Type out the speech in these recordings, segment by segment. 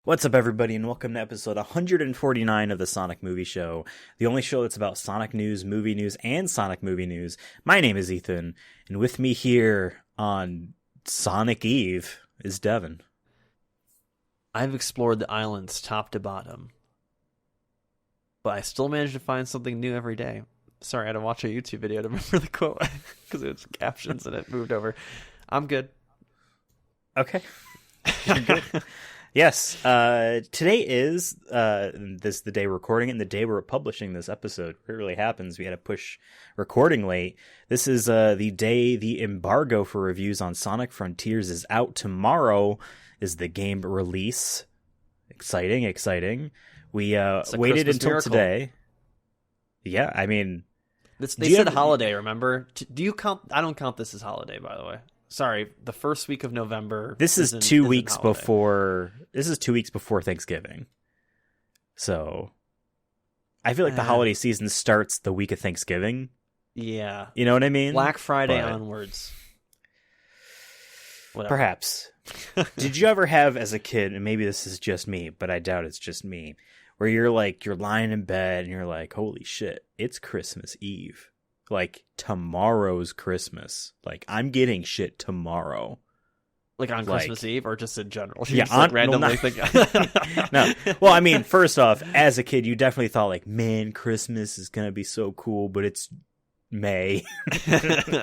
What's up, everybody, and welcome to episode 149 of the Sonic Movie Show, the only show that's about Sonic news, and Sonic movie news. My name is Ethan, and with me here on Sonic Eve is Devin. I've explored the islands top to bottom, but I still manage to find something new every day. Sorry, I had to watch a YouTube video to remember the quote because it was captions and it moved over. I'm good. Okay. You're good. Yes, today is the day we're recording it and the day we're publishing this episode. It really happens. We had to push recording late. This is the day the embargo for reviews on Sonic Frontiers is out. Tomorrow is the game release. Exciting. We waited until miracle. Today. Yeah, I mean... They said holiday, remember? Do you count... I don't count this as holiday, by the way. Sorry, the first week of November. This is 2 weeks before. This is 2 weeks before Thanksgiving. So, I feel like the holiday season starts the week of Thanksgiving. Yeah, you know what I mean. Black Friday onwards. Whatever. Perhaps. Did you ever have, as a kid, and maybe this is just me, but I doubt it's just me, where you're lying in bed and you're like, "Holy shit, it's Christmas Eve." Like, tomorrow's Christmas. Like, I'm getting shit tomorrow. Like, on Christmas Eve, or just in general? Yeah, randomly No. Well, I mean, first off, as a kid, you definitely thought, like, man, Christmas is going to be so cool, but it's May.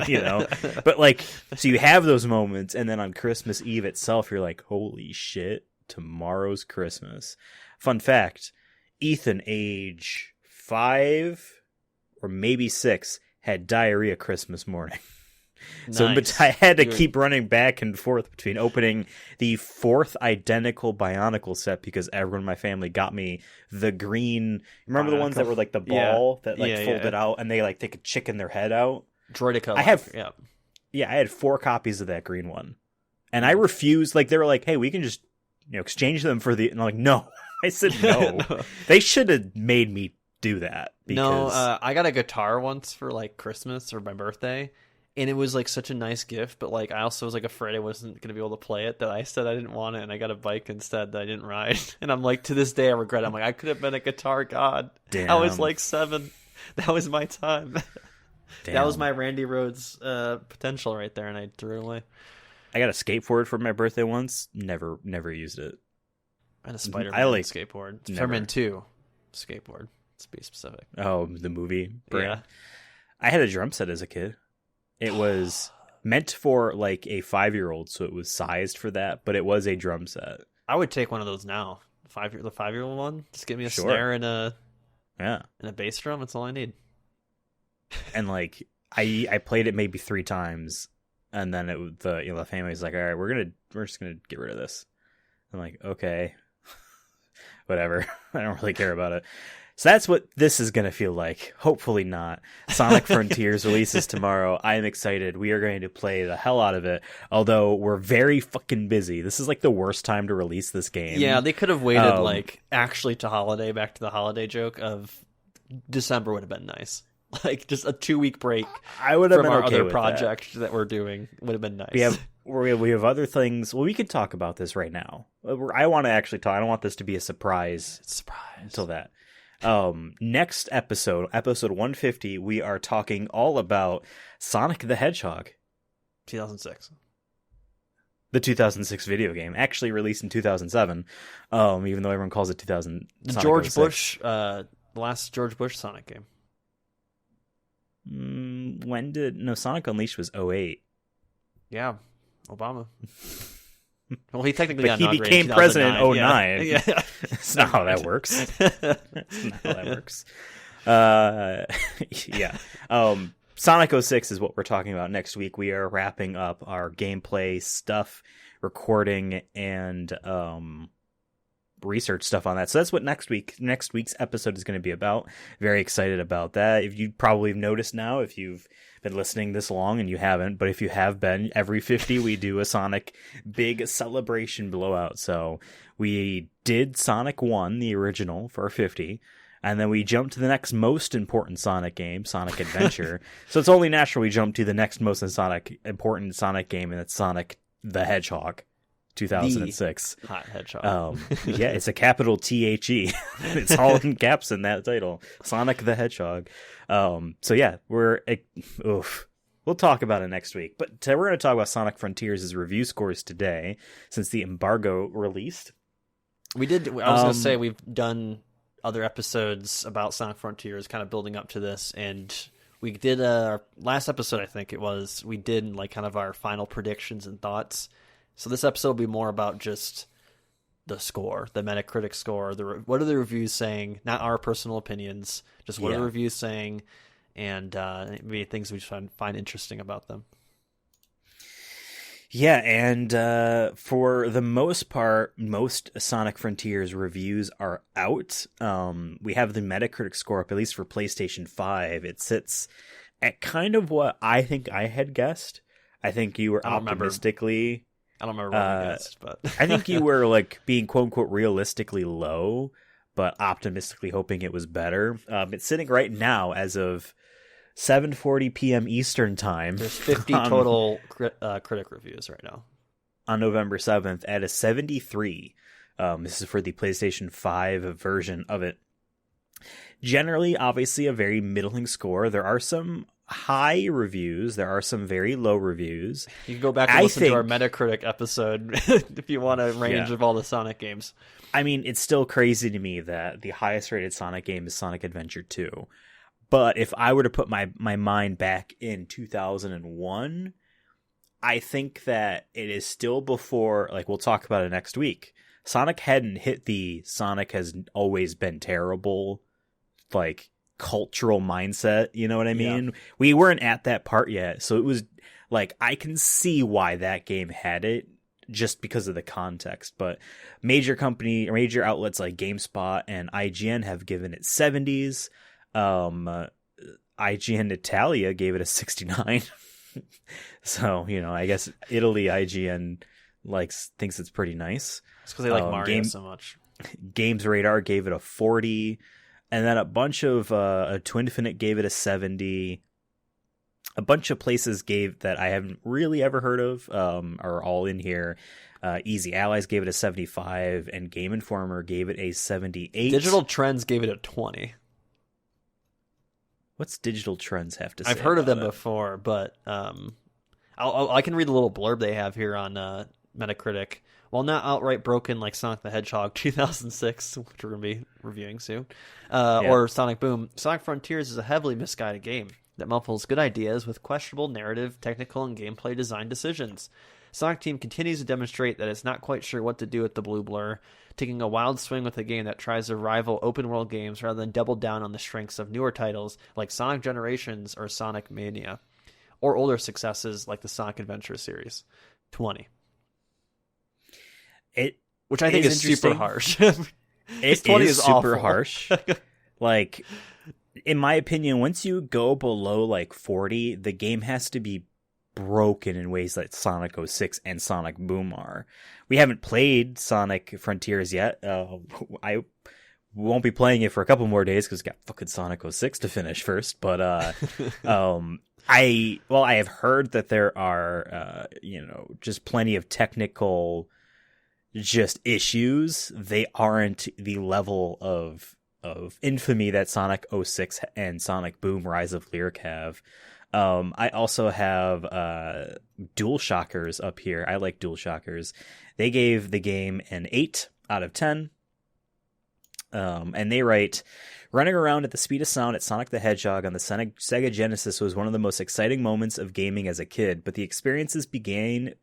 You know? But, like, so you have those moments, and then on Christmas Eve itself, you're like, holy shit, tomorrow's Christmas. Fun fact, Ethan, age 5 or maybe 6, had diarrhea Christmas morning. Nice. So I had to keep running back and forth between opening the 4th identical Bionicle set because everyone in my family got me the green. Remember the ones that were like the ball that folded out and they could chicken their head out? Droidica. I had 4 copies of that green one. And I refused. Like, they were like, hey, we can just exchange them for the... And I'm like, no. I said no. No. They should have made me do that. Because... No, I got a guitar once for Christmas or my birthday, and it was such a nice gift, but I also was afraid I wasn't going to be able to play it, that I said I didn't want it, and I got a bike instead that I didn't ride. And I'm to this day I regret it. I'm I could have been a guitar god. Damn. I was 7. That was my time. Damn. That was my Randy Rhoads potential right there, and I threw it away. I got a skateboard for my birthday once. Never used it. I had a Spider-Man skateboard. Spider-Man 2 skateboard. To be specific. Oh, the movie brand. Yeah. I had a drum set as a kid. It was meant for a 5-year-old, so it was sized for that, but it was a drum set. I would take one of those now. The 5-year-old one. Just give me a snare and a bass drum. That's all I need. And I played it maybe 3 times, and then the family's like, all right, we're just gonna get rid of this. I'm like, okay, whatever. I don't really care about it. So that's what this is going to feel like. Hopefully not. Sonic Frontiers releases tomorrow. I am excited. We are going to play the hell out of it. Although we're very fucking busy. This is the worst time to release this game. Yeah, they could have waited actually to holiday, back to the holiday joke of December would have been nice. Just a 2-week break I would have from been our okay other with project that we're doing would have been nice. We have other things. Well, we could talk about this right now. I want to actually talk. I don't want this to be a surprise. Until that. Next episode 150, we are talking all about Sonic the Hedgehog. 2006. The 2006 video game, actually released in 2007, even though everyone calls it 2000. The George Bush, the last George Bush Sonic game. Sonic Unleashed was 08. Yeah, Obama. Well, he technically got he became president in 09. Yeah. That's not how that works. Yeah. Sonic 06 is what we're talking about next week. We are wrapping up our gameplay stuff, recording, and research stuff on that. So that's what next week's episode is going to be about. Very excited about that. If you probably have noticed now, if you've been listening this long, and you haven't, but if you have been, every 50 we do a Sonic big celebration blowout. So we did Sonic 1, the original, for 50, and then we jumped to the next most important Sonic game, Sonic Adventure. So it's only natural we jump to the next most important Sonic game, and it's Sonic the Hedgehog 2006. Hot Hedgehog. Yeah, it's a capital THE. It's all in caps in that title. Sonic the Hedgehog. So yeah, we'll talk about it next week. But we're going to talk about Sonic Frontiers' review scores today, since the embargo released. I was going to say, we've done other episodes about Sonic Frontiers, kind of building up to this, and we did our last episode, I think it was, we did like kind of our final predictions and thoughts. So this episode will be more about just the score, the Metacritic score, what are the reviews saying, not our personal opinions, just what are the reviews saying, and maybe things we find interesting about them. Yeah, and for the most part, most Sonic Frontiers reviews are out. We have the Metacritic score up, at least for PlayStation 5. It sits at kind of what I think I had guessed. I think you were optimistically... I don't remember what I guessed, but... I think you were like being quote-unquote realistically low, but optimistically hoping it was better. It's sitting right now as of 7:40 p.m. Eastern time. There's 50 total critic reviews right now. On November 7th at a 73. This is for the PlayStation 5 version of it. Generally, obviously, a very middling score. There are some high reviews. There are some very low reviews. You can go back and listen to our Metacritic episode if you want a range of all the Sonic games. I mean, it's still crazy to me that the highest rated Sonic game is Sonic Adventure 2. But if I were to put my mind back in 2001, I think that it is still before, like we'll talk about it next week. Sonic hadn't hit the Sonic has always been terrible, like, cultural mindset, you know what I mean? Yeah. We weren't at that part yet, so it was like I can see why that game had it just because of the context. But major outlets like GameSpot and IGN have given it 70s. IGN Italia gave it a 69. So, you know, I guess Italy IGN thinks it's pretty nice. It's because they like Mario so much. Games Radar gave it a 40. And then a bunch of Twinfinite gave it a 70. A bunch of places that I haven't really ever heard of are all in here. Easy Allies gave it a 75, and Game Informer gave it a 78. Digital Trends gave it a 20. What's Digital Trends have to say? I've heard of them before, but I can read the little blurb they have here on Metacritic. While not outright broken like Sonic the Hedgehog 2006, which we're going to be reviewing soon, or Sonic Boom, Sonic Frontiers is a heavily misguided game that muffles good ideas with questionable narrative, technical, and gameplay design decisions. Sonic Team continues to demonstrate that it's not quite sure what to do with the blue blur, taking a wild swing with a game that tries to rival open-world games rather than double down on the strengths of newer titles like Sonic Generations or Sonic Mania, or older successes like the Sonic Adventure series. 20. Which I think is super harsh. 20 is super harsh. Like, in my opinion, once you go below like 40, the game has to be broken in ways that Sonic 06 and Sonic Boom are. We haven't played Sonic Frontiers yet. I won't be playing it for a couple more days because got fucking Sonic 06 to finish first. But I have heard that there are just plenty of technical just issues. They aren't the level of infamy that Sonic 06 and Sonic Boom Rise of Lyric have. I also have DualShockers up here. I like DualShockers. They gave the game an 8 out of 10. And they write, running around at the speed of sound at Sonic the Hedgehog on the Sega Genesis was one of the most exciting moments of gaming as a kid, but the experiences began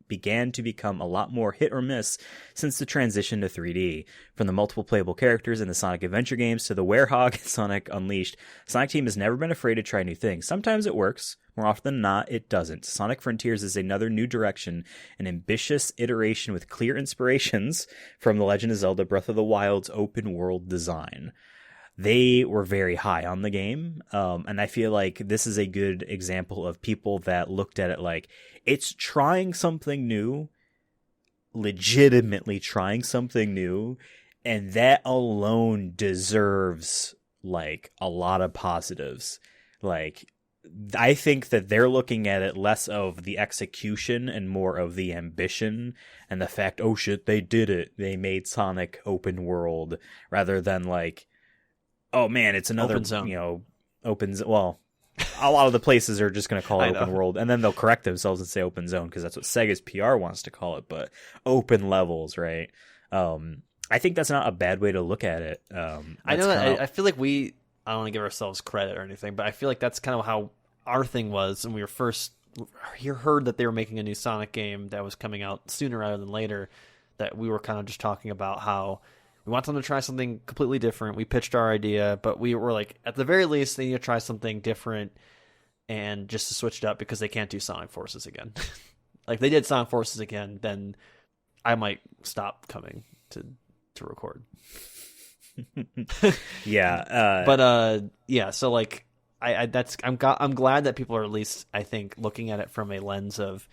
to become a lot more hit or miss since the transition to 3D. From the multiple playable characters in the Sonic Adventure games to the Werehog in Sonic Unleashed, Sonic Team has never been afraid to try new things. Sometimes it works. More often than not, it doesn't. Sonic Frontiers is another new direction, an ambitious iteration with clear inspirations from The Legend of Zelda Breath of the Wild's open world design. They were very high on the game, and I feel like this is a good example of people that looked at it like, it's trying something new, legitimately trying something new, and that alone deserves, like, a lot of positives. Like, I think that they're looking at it less of the execution and more of the ambition and the fact, oh shit, they did it. They made Sonic open world rather than like, oh man, it's another, Open zone. Well, a lot of the places are just going to call it I open know. world, and then they'll correct themselves and say open zone because that's what Sega's PR wants to call it, but open levels, right? I think that's not a bad way to look at it. I know that I feel like I don't want to give ourselves credit or anything, but I feel like that's kind of how our thing was when we were first heard that they were making a new Sonic game that was coming out sooner rather than later. That we were kind of just talking about how we want them to try something completely different. We pitched our idea, but we were like, at the very least, they need to try something different and just to switch it up because they can't do Sonic Forces again. Like, if they did Sonic Forces again, then I might stop coming to record. Yeah, but yeah. So like, I'm glad that people are at least, I think, looking at it from a lens of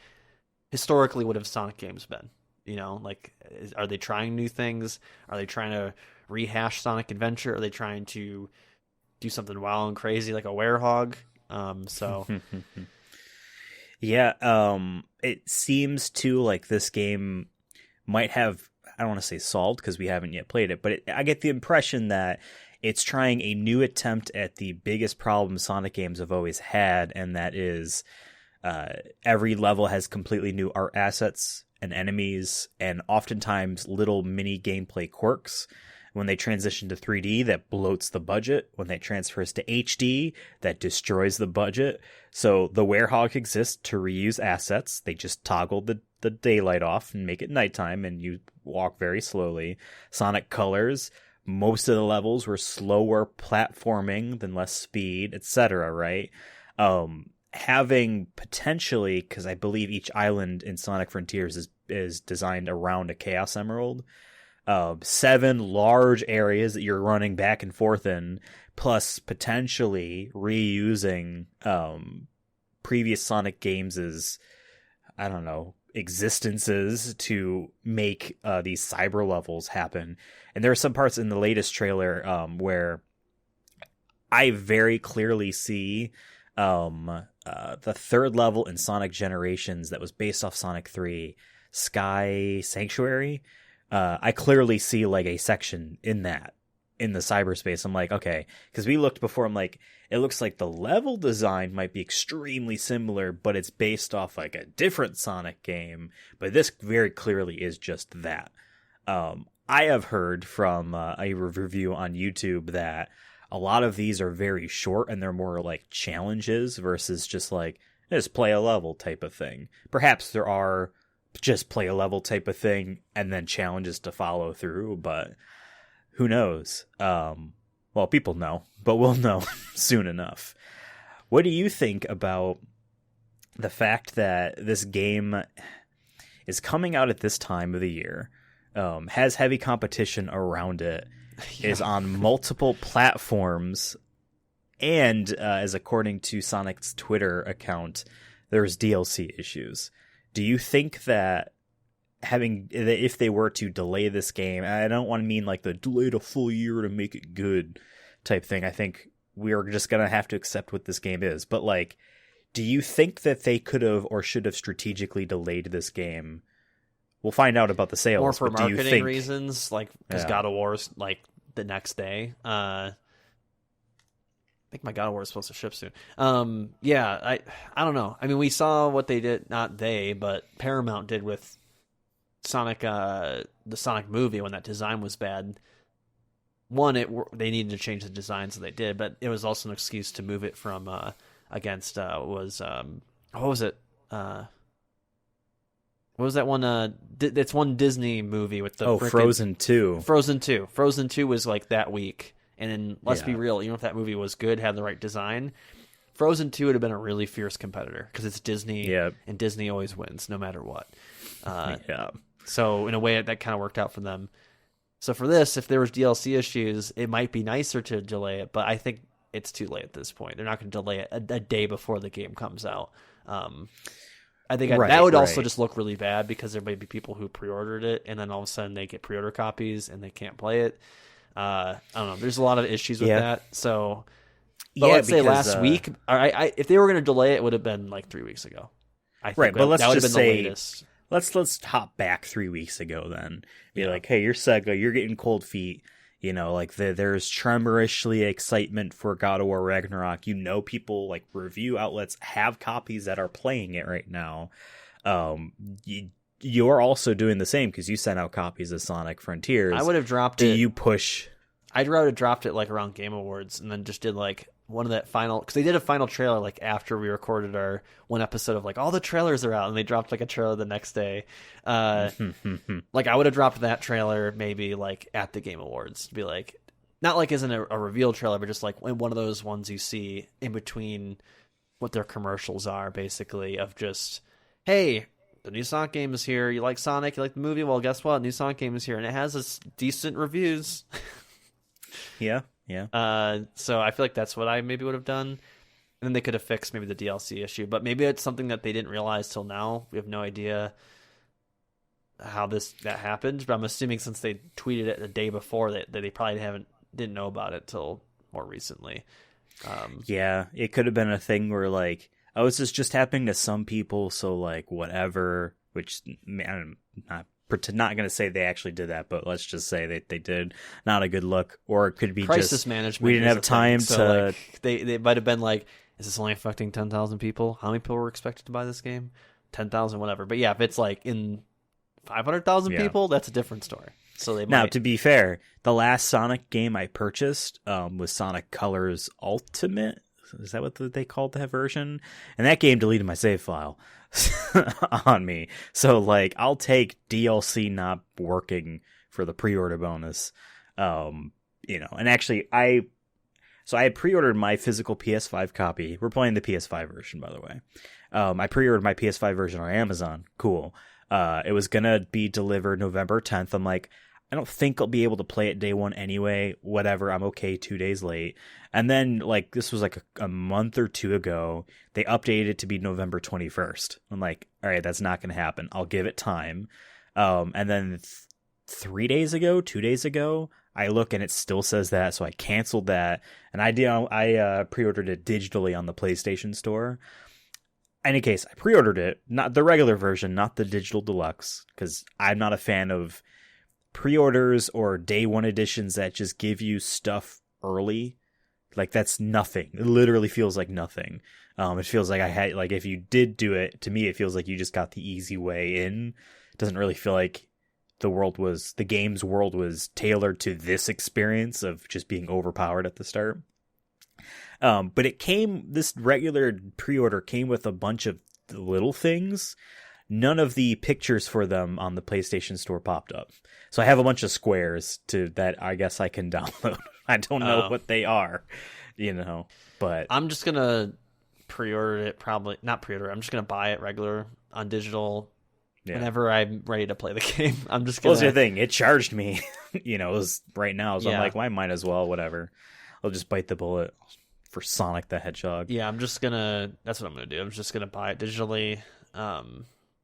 historically what have Sonic games been. You know, like, are they trying new things? Are they trying to rehash Sonic Adventure? Are they trying to do something wild and crazy like a werehog? So yeah. It seems too like this game might have, I don't want to say solved because we haven't yet played it, but I get the impression that it's trying a new attempt at the biggest problem Sonic games have always had, and that is every level has completely new art assets and enemies, and oftentimes little mini gameplay quirks. When they transition to 3D, that bloats the budget. When they transfers to HD, that destroys the budget. So the Werehog exists to reuse assets. They just toggle the daylight off and make it nighttime, and you walk very slowly. Sonic Colors, most of the levels were slower platforming than less speed, etc., right? Having potentially, because I believe each island in Sonic Frontiers is designed around a Chaos Emerald, 7 large areas that you're running back and forth in, plus potentially reusing previous Sonic games' I don't know, existences to make these cyber levels happen. And there are some parts in the latest trailer where I very clearly see the third level in Sonic Generations that was based off Sonic 3, Sky Sanctuary. I clearly see like a section in that in the cyberspace. I'm like, okay, because we looked before. I'm like, it looks like the level design might be extremely similar, but it's based off like a different Sonic game. But this very clearly is just that. I have heard from a review on YouTube that a lot of these are very short and they're more like challenges versus just like just play a level type of thing. Perhaps there are just play a level type of thing and then challenges to follow through, but who knows? Well, people know, but we'll know soon enough. What do you think about the fact that this game is coming out at this time of the year, has heavy competition around it, is on multiple platforms, and as according to Sonic's Twitter account, there's DLC issues? Do you think that if they were to delay this game, I don't want to mean like the delayed a full year to make it good type thing. I think we're just going to have to accept what this game is. But like, do you think that they could have or should have strategically delayed this game? We'll find out about the sales. More for but do you marketing think, reasons, like because God of War's like the next day. I think my God of War is supposed to ship soon. Yeah, I don't know. I mean, we saw what they did, not they, but Paramount did with Sonic, the Sonic movie when that design was bad. One, they needed to change the design, so they did, but it was also an excuse to move it from against what was it? What was that one? It's one Disney movie with the Frozen 2. Frozen 2. Frozen 2 was like that week. And then, let's be real, even if that movie was good, had the right design, Frozen 2 would have been a really fierce competitor because it's Disney, and Disney always wins no matter what. So in a way, that kind of worked out for them. So for this, if there was DLC issues, it might be nicer to delay it, but I think it's too late at this point. They're not going to delay it a day before the game comes out. I think that would also just look really bad because there might be people who pre-ordered it, and then all of a sudden they get pre-order copies and they can't play it. I don't know. There's a lot of issues with that. So But yeah, let's say because, last week. If they were going to delay it, it would have been like 3 weeks ago. I think right, but let's that would have just been the say latest. let's hop back 3 weeks ago then. Be Yeah. like, hey, you're Sega, you're getting cold feet. You know, like there's tremorishly excitement for God of War Ragnarok. You know, people like review outlets have copies that are playing it right now. You're also doing the same because you sent out copies of Sonic Frontiers. I would have dropped it. it. Do you push? I'd rather have dropped it like around Game Awards and then just did like one of that final, because they did a final trailer like after we recorded our one episode of like all the trailers are out, and they dropped like a trailer the next day. Like I would have dropped that trailer maybe like at the Game Awards to be like, not like isn't a reveal trailer, but just like one of those ones you see in between what their commercials are, basically, of just, hey, the new Sonic game is here. You like Sonic? You like the movie? Well, guess what? New Sonic game is here, and it has this decent reviews. Yeah. So I feel like that's what I maybe would have done. And then they could have fixed maybe the DLC issue. But maybe it's something that they didn't realize till now. We have no idea how that happened. But I'm assuming since they tweeted it the day before that they probably didn't know about it till more recently. Yeah, it could have been a thing where like, oh, this is just happening to some people, so like whatever. Which I'm not going to say they actually did that, but let's just say that they did. Not a good look. Or it could be crisis just management. We didn't have time so to. Like, they might have been like, is this only affecting 10,000 people? How many people were expected to buy this game? 10,000, whatever. But yeah, if it's like in 500,000 people, that's a different story. So they now, to be fair, the last Sonic game I purchased was Sonic Colors Ultimate. Is that what they called that version? And that game deleted my save file on me. So, like, I'll take DLC not working for the pre-order bonus. And actually, I had pre-ordered my physical PS5 copy. We're playing the PS5 version, by the way. I pre-ordered my PS5 version on Amazon. Cool. It was going to be delivered November 10th. I'm like, I don't think I'll be able to play it day one anyway. Whatever, I'm okay 2 days late. And then, like, this was like a month or two ago, they updated it to be November 21st. I'm like, all right, that's not going to happen. I'll give it time. And then 2 days ago, I look and it still says that, so I canceled that. And I pre-ordered it digitally on the PlayStation Store. In any case, I pre-ordered it, not the regular version, not the digital deluxe, because I'm not a fan of pre-orders or day one editions that just give you stuff early. Like, that's nothing. It literally feels like nothing. It feels like if you did do it, to me, it feels like you just got the easy way in. It doesn't really feel like the game's world was tailored to this experience of just being overpowered at the start. But this regular pre-order came with a bunch of little things. None of the pictures for them on the PlayStation Store popped up. So I have a bunch of squares that I guess I can download. I don't know what they are, but I'm just going to pre-order it, not pre-order. I'm just going to buy it regular on digital whenever I'm ready to play the game. I'm just going to... Well, that's the thing. It charged me, it was right now. So I'm like, well, I might as well, whatever. I'll just bite the bullet for Sonic the Hedgehog. Yeah, that's what I'm going to do. I'm just going to buy it digitally.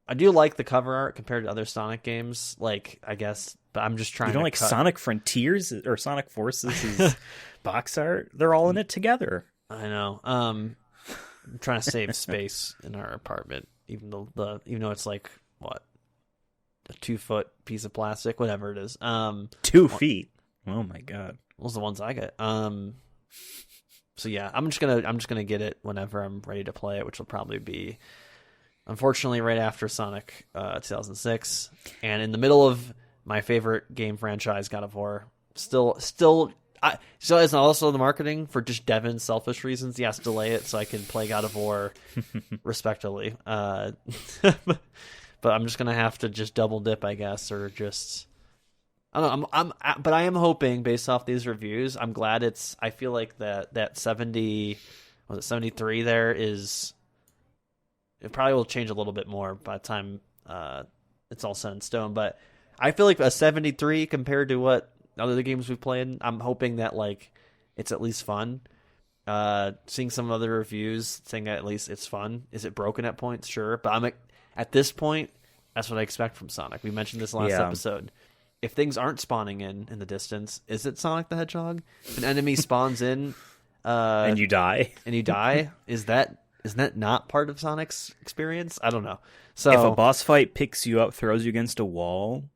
I do like the cover art compared to other Sonic games, like, I guess, but I'm just trying to... You don't like Sonic Frontiers or Sonic Forces' box art? They're all in it together. I know. I'm trying to save space in our apartment, even though it's like, what, a 2-foot piece of plastic, whatever it is. 2 feet. Oh my god. Those are the ones I get. So yeah, I'm just gonna get it whenever I'm ready to play it, which will probably be, unfortunately, right after Sonic 2006, and in the middle of my favorite game franchise, God of War. So it's also the marketing for just Devin's selfish reasons. He has to delay it so I can play God of War respectively. But I'm just gonna have to just double dip, I guess, or just... I don't know. But I am hoping, based off these reviews, I'm glad I feel like that 73 there is... It probably will change a little bit more by the time it's all set in stone. But I feel like a 73 compared to what other games we've played, I'm hoping that like it's at least fun. Seeing some other reviews saying that at least it's fun. Is it broken at points? Sure. But at this point, that's what I expect from Sonic. We mentioned this last episode. If things aren't spawning in the distance, is it Sonic the Hedgehog? If an enemy spawns in, and you die. isn't that not part of Sonic's experience? I don't know. So if a boss fight picks you up, throws you against a wall,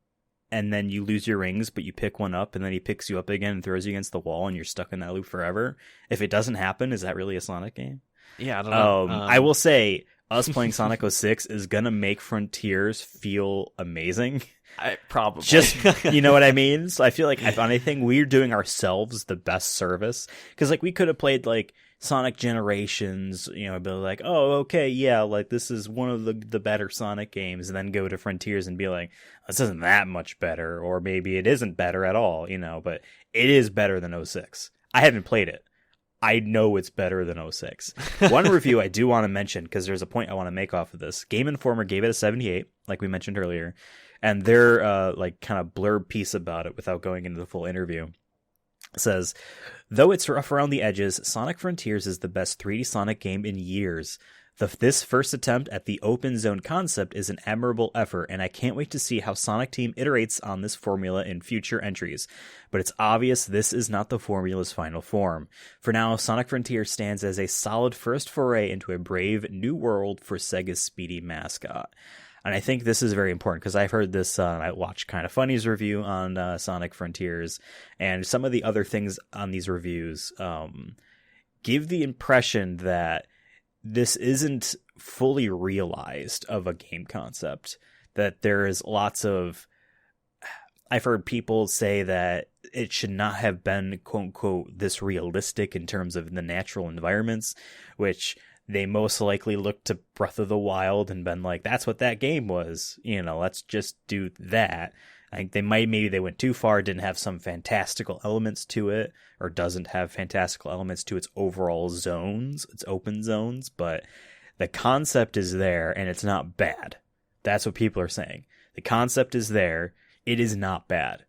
and then you lose your rings, but you pick one up, and then he picks you up again and throws you against the wall, and you're stuck in that loop forever. If it doesn't happen, is that really a Sonic game? Yeah, I don't know. I will say, us playing Sonic 06 is gonna make Frontiers feel amazing. Probably. Just, you know what I mean? So I feel like, if anything, we're doing ourselves the best service. Because, like, we could have played, like, Sonic Generations, you know, be like, oh, okay, yeah, like, this is one of the better Sonic games, and then go to Frontiers and be like, this isn't that much better, or maybe it isn't better at all, you know, but it is better than 06. I haven't played it. I know it's better than 06. One review I do want to mention, because there's a point I want to make off of this. Game Informer gave it a 78, like we mentioned earlier, and their like kind of blurb piece about it, without going into the full interview, says, though it's rough around the edges, Sonic Frontiers is the best 3D Sonic game in years. This first attempt at the open zone concept is an admirable effort, and I can't wait to see how Sonic Team iterates on this formula in future entries. But it's obvious this is not the formula's final form. For now, Sonic Frontiers stands as a solid first foray into a brave new world for Sega's speedy mascot. And I think this is very important, because I've heard this, I watched Kind of Funny's review on Sonic Frontiers, and some of the other things on these reviews give the impression that this isn't fully realized of a game concept, that there is lots of, I've heard people say that it should not have been, quote unquote, this realistic in terms of the natural environments, which they most likely looked to Breath of the Wild and been like, that's what that game was, you know, let's just do that. I think maybe they went too far, didn't have some fantastical elements to it, or doesn't have fantastical elements to its overall zones, its open zones, but the concept is there, and it's not bad. That's what people are saying. The concept is there, it is not bad.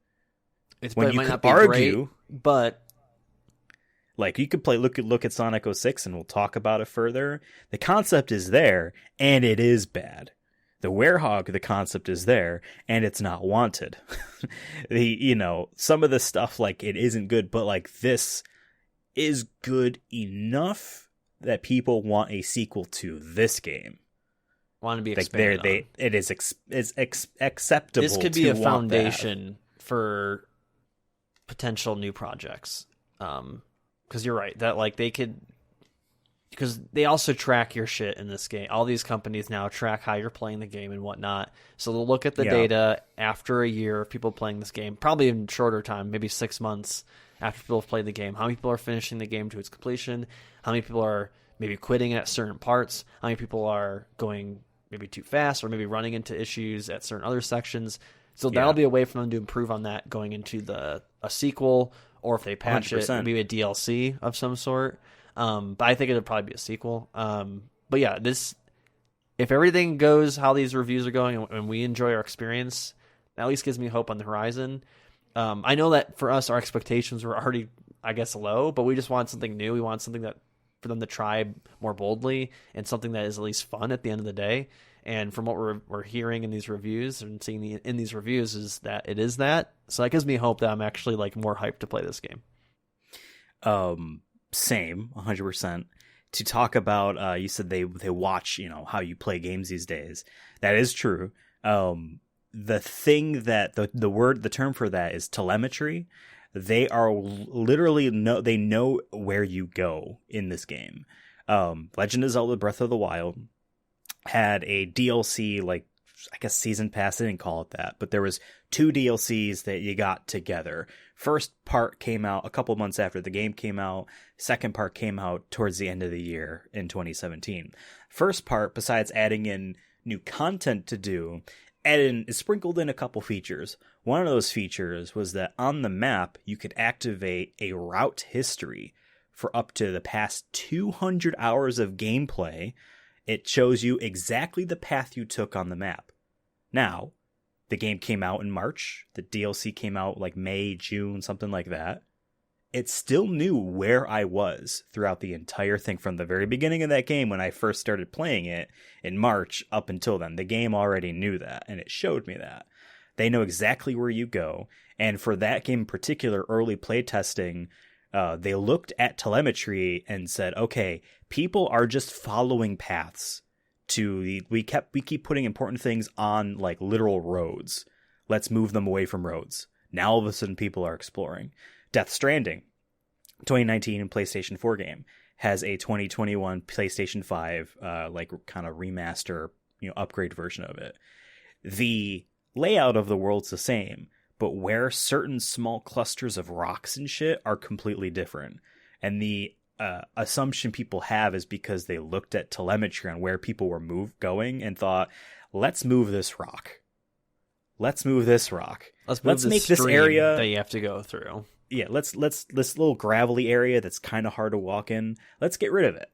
It might not be great, but like, you could look at Sonic 06, and we'll talk about it further. The concept is there, and it is bad. The Werehog, the concept is there, and it's not wanted. Some of the stuff, like, it isn't good, but, like, this is good enough that people want a sequel to this game. Want to be expanded on. It is acceptable. This could be a foundation for potential new projects. Because you're right, that, like, they could... Because they also track your shit in this game. All these companies now track how you're playing the game and whatnot. So they'll look at the data after a year of people playing this game, probably in shorter time, maybe 6 months after people have played the game. How many people are finishing the game to its completion? How many people are maybe quitting at certain parts? How many people are going maybe too fast or maybe running into issues at certain other sections? So that'll be a way for them to improve on that going into a sequel, or if they patch 100%. It, maybe a DLC of some sort. But I think it'll probably be a sequel. But yeah, if everything goes how these reviews are going and we enjoy our experience, that at least gives me hope on the horizon. I know that for us, our expectations were already, I guess, low, but we just want something new. We want something that for them to try more boldly, and something that is at least fun at the end of the day. And from what we're hearing in these reviews and seeing in these reviews is that it is that. So that gives me hope that I'm actually, like, more hyped to play this game. Same, 100%. To talk about, you said they watch, how you play games these days. That is true. The thing that the term for that is telemetry. They are literally they know where you go in this game. Legend of Zelda: Breath of the Wild had a DLC, like, I guess season pass. They didn't call it that, but there was 2 DLCs that you got together. First part came out a couple months after the game came out. Second part came out towards the end of the year in 2017. First part, besides adding in new content to do, sprinkled in a couple features. One of those features was that on the map, you could activate a route history for up to the past 200 hours of gameplay. It shows you exactly the path you took on the map. Now, the game came out in March. The DLC came out like May, June, something like that. It still knew where I was throughout the entire thing from the very beginning of that game when I first started playing it in March up until then. The game already knew that, and it showed me that. They know exactly where you go. And for that game in particular, early playtesting, They looked at telemetry and said, okay, people are just following paths we keep putting important things on like literal roads. Let's move them away from roads. Now all of a sudden people are exploring. Death Stranding, 2019 PlayStation 4 game, has a 2021 PlayStation 5 like kind of remaster, upgrade version of it. The layout of the world's the same, but where certain small clusters of rocks and shit are completely different. And the assumption people have is because they looked at telemetry on where people were going and thought, let's move this rock. Let's make this area that you have to go through. Yeah, let's this little gravelly area that's kind of hard to walk in. Let's get rid of it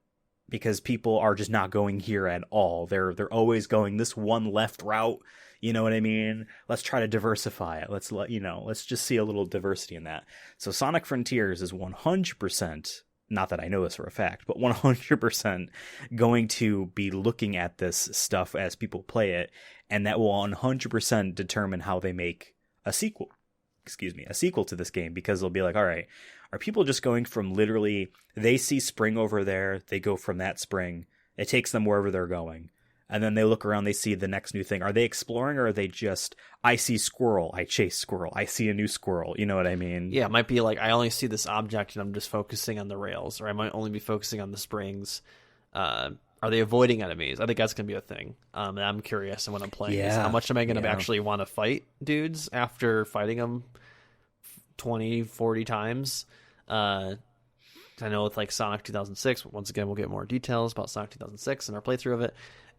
because people are just not going here at all. They're always going this one left route. You know what I mean? Let's try to diversify it. Let's just see a little diversity in that. So Sonic Frontiers is 100%. Not that I know this for a fact, but 100% going to be looking at this stuff as people play it, and that will 100% determine how they make a sequel to this game, because they'll be like, all right, are people just going from literally, they see spring over there, they go from that spring, it takes them wherever they're going, and then they look around, they see the next new thing. Are they exploring, or are they just, I see squirrel, I chase squirrel, I see a new squirrel, you know what I mean? Yeah, it might be like, I only see this object and I'm just focusing on the rails, or I might only be focusing on the springs. Are they avoiding enemies? I think that's going to be a thing. And I'm curious, and when I'm playing, is how much am I going to actually want to fight dudes after fighting them 20, 40 times? I know with like Sonic 2006, once again, we'll get more details about Sonic 2006 and our playthrough of it,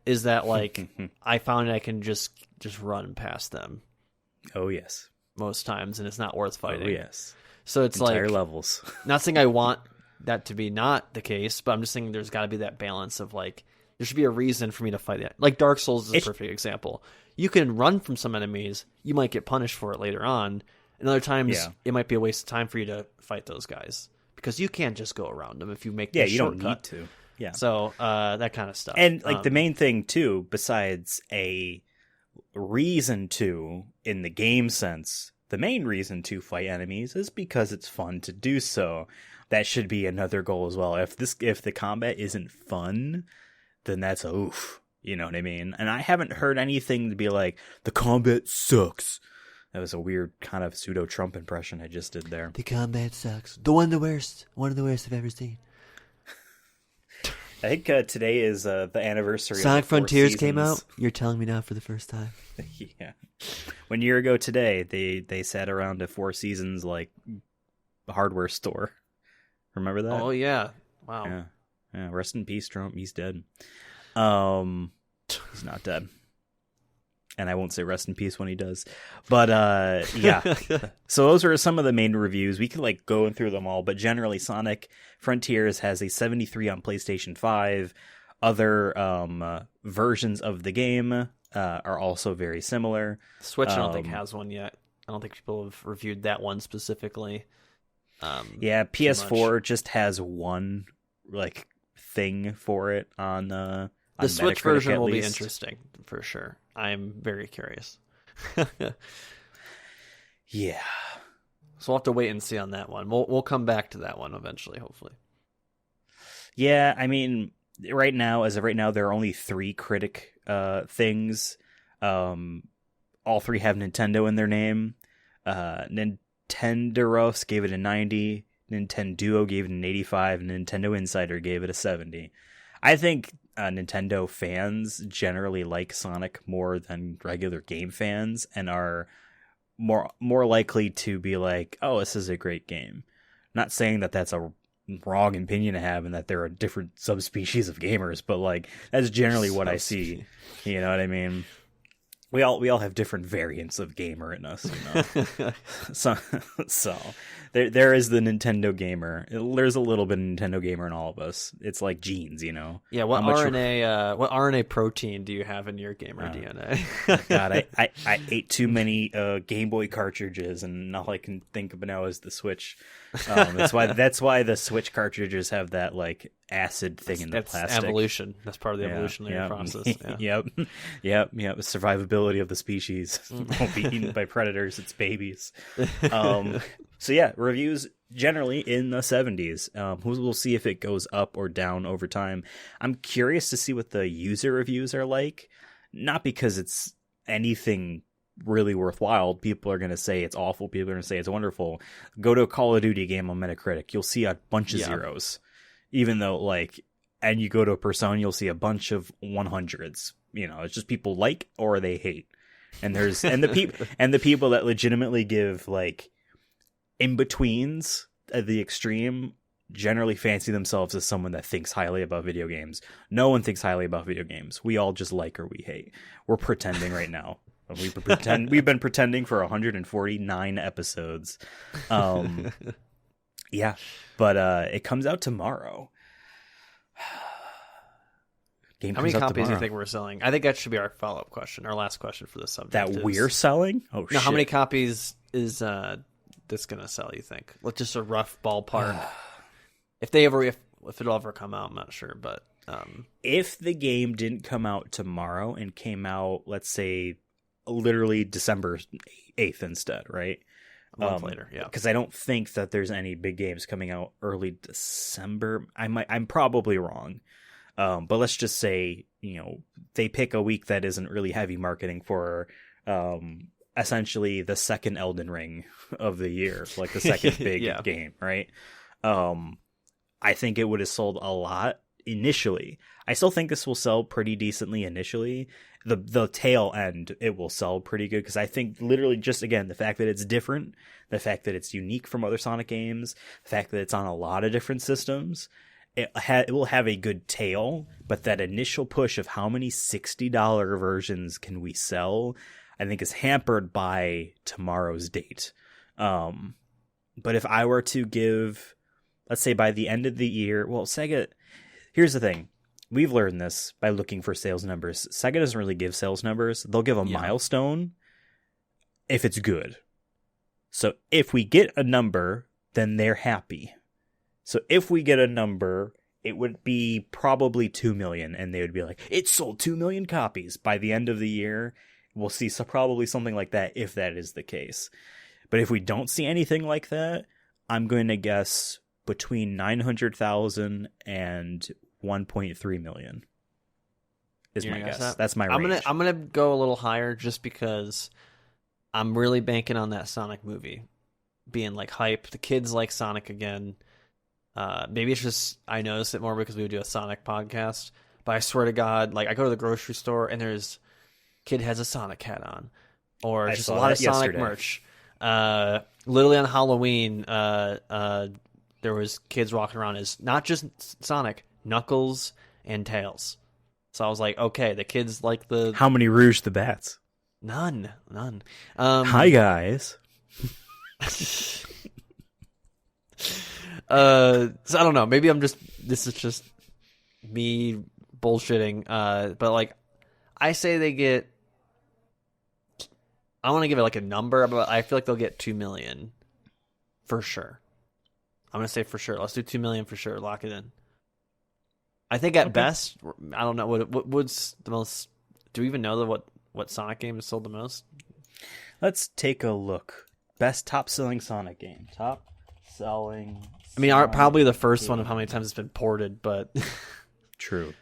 is that like I found I can just run past them. Oh, yes. Most times, and it's not worth fighting. Oh, yes. So it's entire like levels. Not saying I want that to be not the case, but I'm just saying there's got to be that balance of like there should be a reason for me to fight it. Like Dark Souls is a perfect example. You can run from some enemies, you might get punished for it later on, and other times it might be a waste of time for you to fight those guys because you can't just go around them if you make this shortcut. Don't need to. Yeah. So that kind of stuff. And like the main thing too, besides a reason to in the game sense, the main reason to fight enemies is because it's fun to do so. That should be another goal as well. If the combat isn't fun, then that's a oof. You know what I mean? And I haven't heard anything to be like, the combat sucks. That was a weird kind of pseudo Trump impression I just did there. The combat sucks. One of the worst I've ever seen. I think today is the anniversary. Sonic of Frontiers came out. You're telling me now for the first time. Yeah. 1 year ago today, they sat around a Four Seasons like hardware store. Remember that? Oh yeah. Wow. Yeah. Rest in peace, Trump. He's dead. He's not dead. And I won't say rest in peace when he does. But yeah. So those are some of the main reviews. We could like go through them all, but generally Sonic Frontiers has a 73 on PlayStation 5. Other versions of the game are also very similar. Switch I don't think has one yet. I don't think people have reviewed that one specifically. Yeah, PS4 just has one like thing for it on the Switch version will be interesting for sure. I'm very curious. Yeah. So we'll have to wait and see on that one. We'll come back to that one eventually, hopefully. Yeah, I mean, right now, there are only 3 critic things. All 3 have Nintendo in their name. Nintendoros gave it a 90. Nintenduo gave it an 85. And Nintendo Insider gave it a 70. I think Nintendo fans generally like Sonic more than regular game fans and are more likely to be like, oh, this is a great game. Not saying that that's a wrong opinion to have and that there are different subspecies of gamers, but like that's generally what I see. You know what I mean? We all have different variants of gamer in us, you know. so there is the Nintendo gamer. There's a little bit of Nintendo gamer in all of us. It's like genes, you know. Yeah. What RNA protein do you have in your gamer DNA? God, I ate too many Game Boy cartridges, and all I can think of now is the Switch. That's why the Switch cartridges have that like acid thing in the That's plastic. evolution. That's part of the evolutionary process. Yeah. Yep. The survivability of the species won't be eaten by predators. It's babies. So yeah, reviews generally in the 70s. We'll see if it goes up or down over time. I'm curious to see what the user reviews are like. Not because it's anything really worthwhile. People are going to say it's awful. People are going to say it's wonderful. Go to a Call of Duty game on Metacritic. You'll see a bunch of zeros. Even though, and you go to a Persona, you'll see a bunch of 100s. It's just people like or they hate. And there's the people that legitimately give in betweens at the extreme generally fancy themselves as someone that thinks highly about video games. No one thinks highly about video games. We all just like or we hate. We're pretending right now. We've been pretending for 149 episodes. Yeah, but it comes out tomorrow. How many copies do you think we're selling? I think that should be our follow-up question, our last question for this subject. That we're selling? Oh, shit. How many copies is this going to sell, you think? Just a rough ballpark. If it'll ever come out, I'm not sure, but... If the game didn't come out tomorrow and came out, let's say, literally December 8th instead, right? A month later, yeah. Because I don't think that there's any big games coming out early December. I'm probably wrong. But let's just say, they pick a week that isn't really heavy marketing for essentially the second Elden Ring of the year, the second big game, right? I think it would have sold a lot initially. I still think this will sell pretty decently initially. The tail end, it will sell pretty good because I think literally just, again, the fact that it's different, the fact that it's unique from other Sonic games, the fact that it's on a lot of different systems, it will have a good tail, but that initial push of how many $60 versions can we sell, I think is hampered by tomorrow's date. But if I were to give, let's say by the end of the year, well, Sega, here's the thing. We've learned this by looking for sales numbers. Sega doesn't really give sales numbers. They'll give a milestone if it's good. So if we get a number, then they're happy. So if we get a number, it would be probably 2 million, and they would be like, it sold 2 million copies. By the end of the year, we'll see probably something like that if that is the case. But if we don't see anything like that, I'm going to guess between 900,000 and 1.3 million is my guess. That's my range. I'm gonna go a little higher just because I'm really banking on that Sonic movie being hype. The kids like Sonic again. Maybe it's just I notice it more because we would do a Sonic podcast. But I swear to God, I go to the grocery store and there's kid has a Sonic hat on, or just a lot of Sonic merch. Literally on Halloween, there was kids walking around as not just Sonic, Knuckles, and Tails. So I was like, okay, the kids like the... How many Rouge the Bats? None. Hi, guys. So I don't know. Maybe this is just me bullshitting. But I say they get... I want to give it a number, but I feel like they'll get 2 million for sure. I'm going to say for sure. Let's do 2 million for sure. Lock it in. I think at best, I don't know what's the most. Do we even know what Sonic game has sold the most? Let's take a look. Best top selling Sonic game. Top selling. I mean, probably the first one of how many times it's been ported, but true.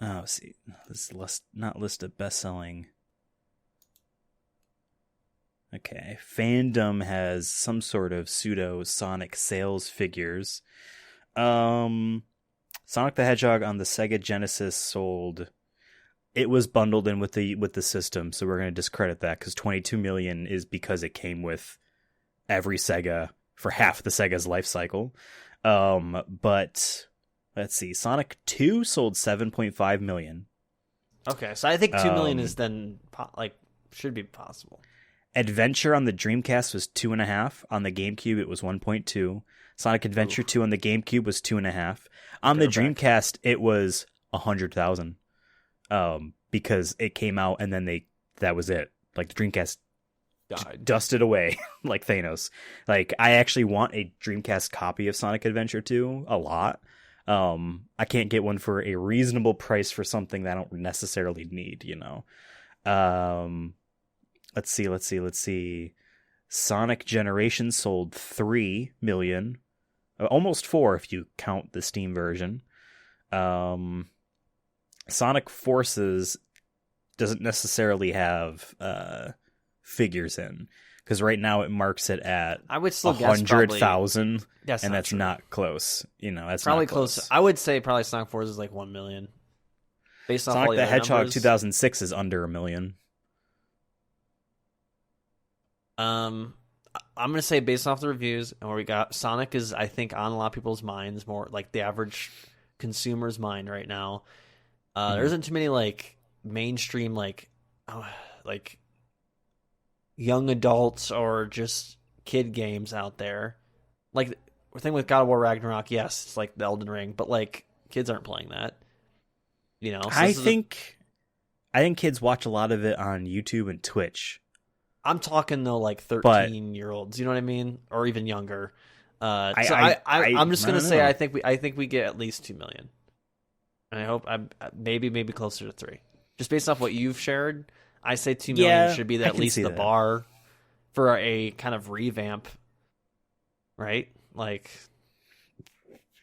Oh, see, this list not list of best selling. Okay, Fandom has some sort of pseudo Sonic sales figures. Sonic the Hedgehog on the Sega Genesis sold. It was bundled in with the system, so we're going to discredit that because 22 million is because it came with every Sega for half the Sega's life cycle. But let's see, Sonic 2 sold 7.5 million. Okay, so I think 2 million is then should be possible. Adventure on the Dreamcast was 2.5. On the GameCube, it was 1.2. Sonic Adventure 2 on the GameCube was 2.5. On the Dreamcast, it was 100,000. Because it came out and then that was it. The Dreamcast dusted away like Thanos. Like, I actually want a Dreamcast copy of Sonic Adventure 2 a lot. I can't get one for a reasonable price for something that I don't necessarily need, you know. Let's see. Sonic Generations sold 3 million, almost 4 if you count the Steam version. Sonic Forces doesn't necessarily have figures in, because right now it marks it at I would still guess 100,000, and that's true. not close. You know, that's probably not close. I would say probably Sonic Forces is like 1 million. Based on Sonic all the other Hedgehog numbers. 2006 is under 1 million. I'm gonna say based off the reviews and where we got, Sonic is, I think, on a lot of people's minds, more like the average consumer's mind right now. There isn't too many like mainstream like young adults or just kid games out there. Like the thing with God of War Ragnarok, yes, it's like the Elden Ring, but like kids aren't playing that. You know, so I think kids watch a lot of it on YouTube and Twitch. I'm talking though, like 13-year-olds. You know what I mean, or even younger. I'm just gonna say I think we get at least 2 million, and I hope maybe closer to 3. Just based off what you've shared, I say 2 million should be at least the bar for a kind of revamp, right? Like,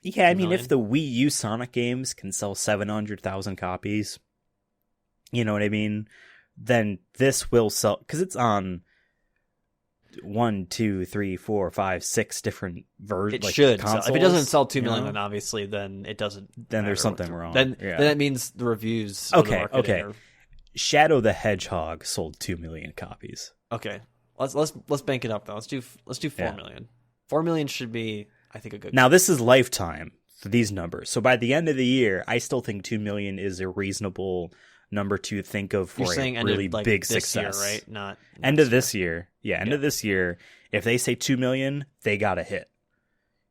yeah, I mean, if the Wii U Sonic games can sell 700,000 copies, you know what I mean? Then this will sell, because it's on 1, 2, 3, 4, 5, 6 different versions. It should. Consoles, if it doesn't sell 2 million, then obviously, then it doesn't. Then there's something wrong. Then that means the reviews. Okay. Shadow the Hedgehog sold 2 million copies. Okay, let's bank it up though. Let's do 4 million. 4 million should be, I think, a good. Now this is lifetime for these numbers. So by the end of the year, I still think 2 million is a reasonable number to think of for a really big success. Year, right? Not end of this year. Yeah, end of this year. If they say 2 million, they got a hit.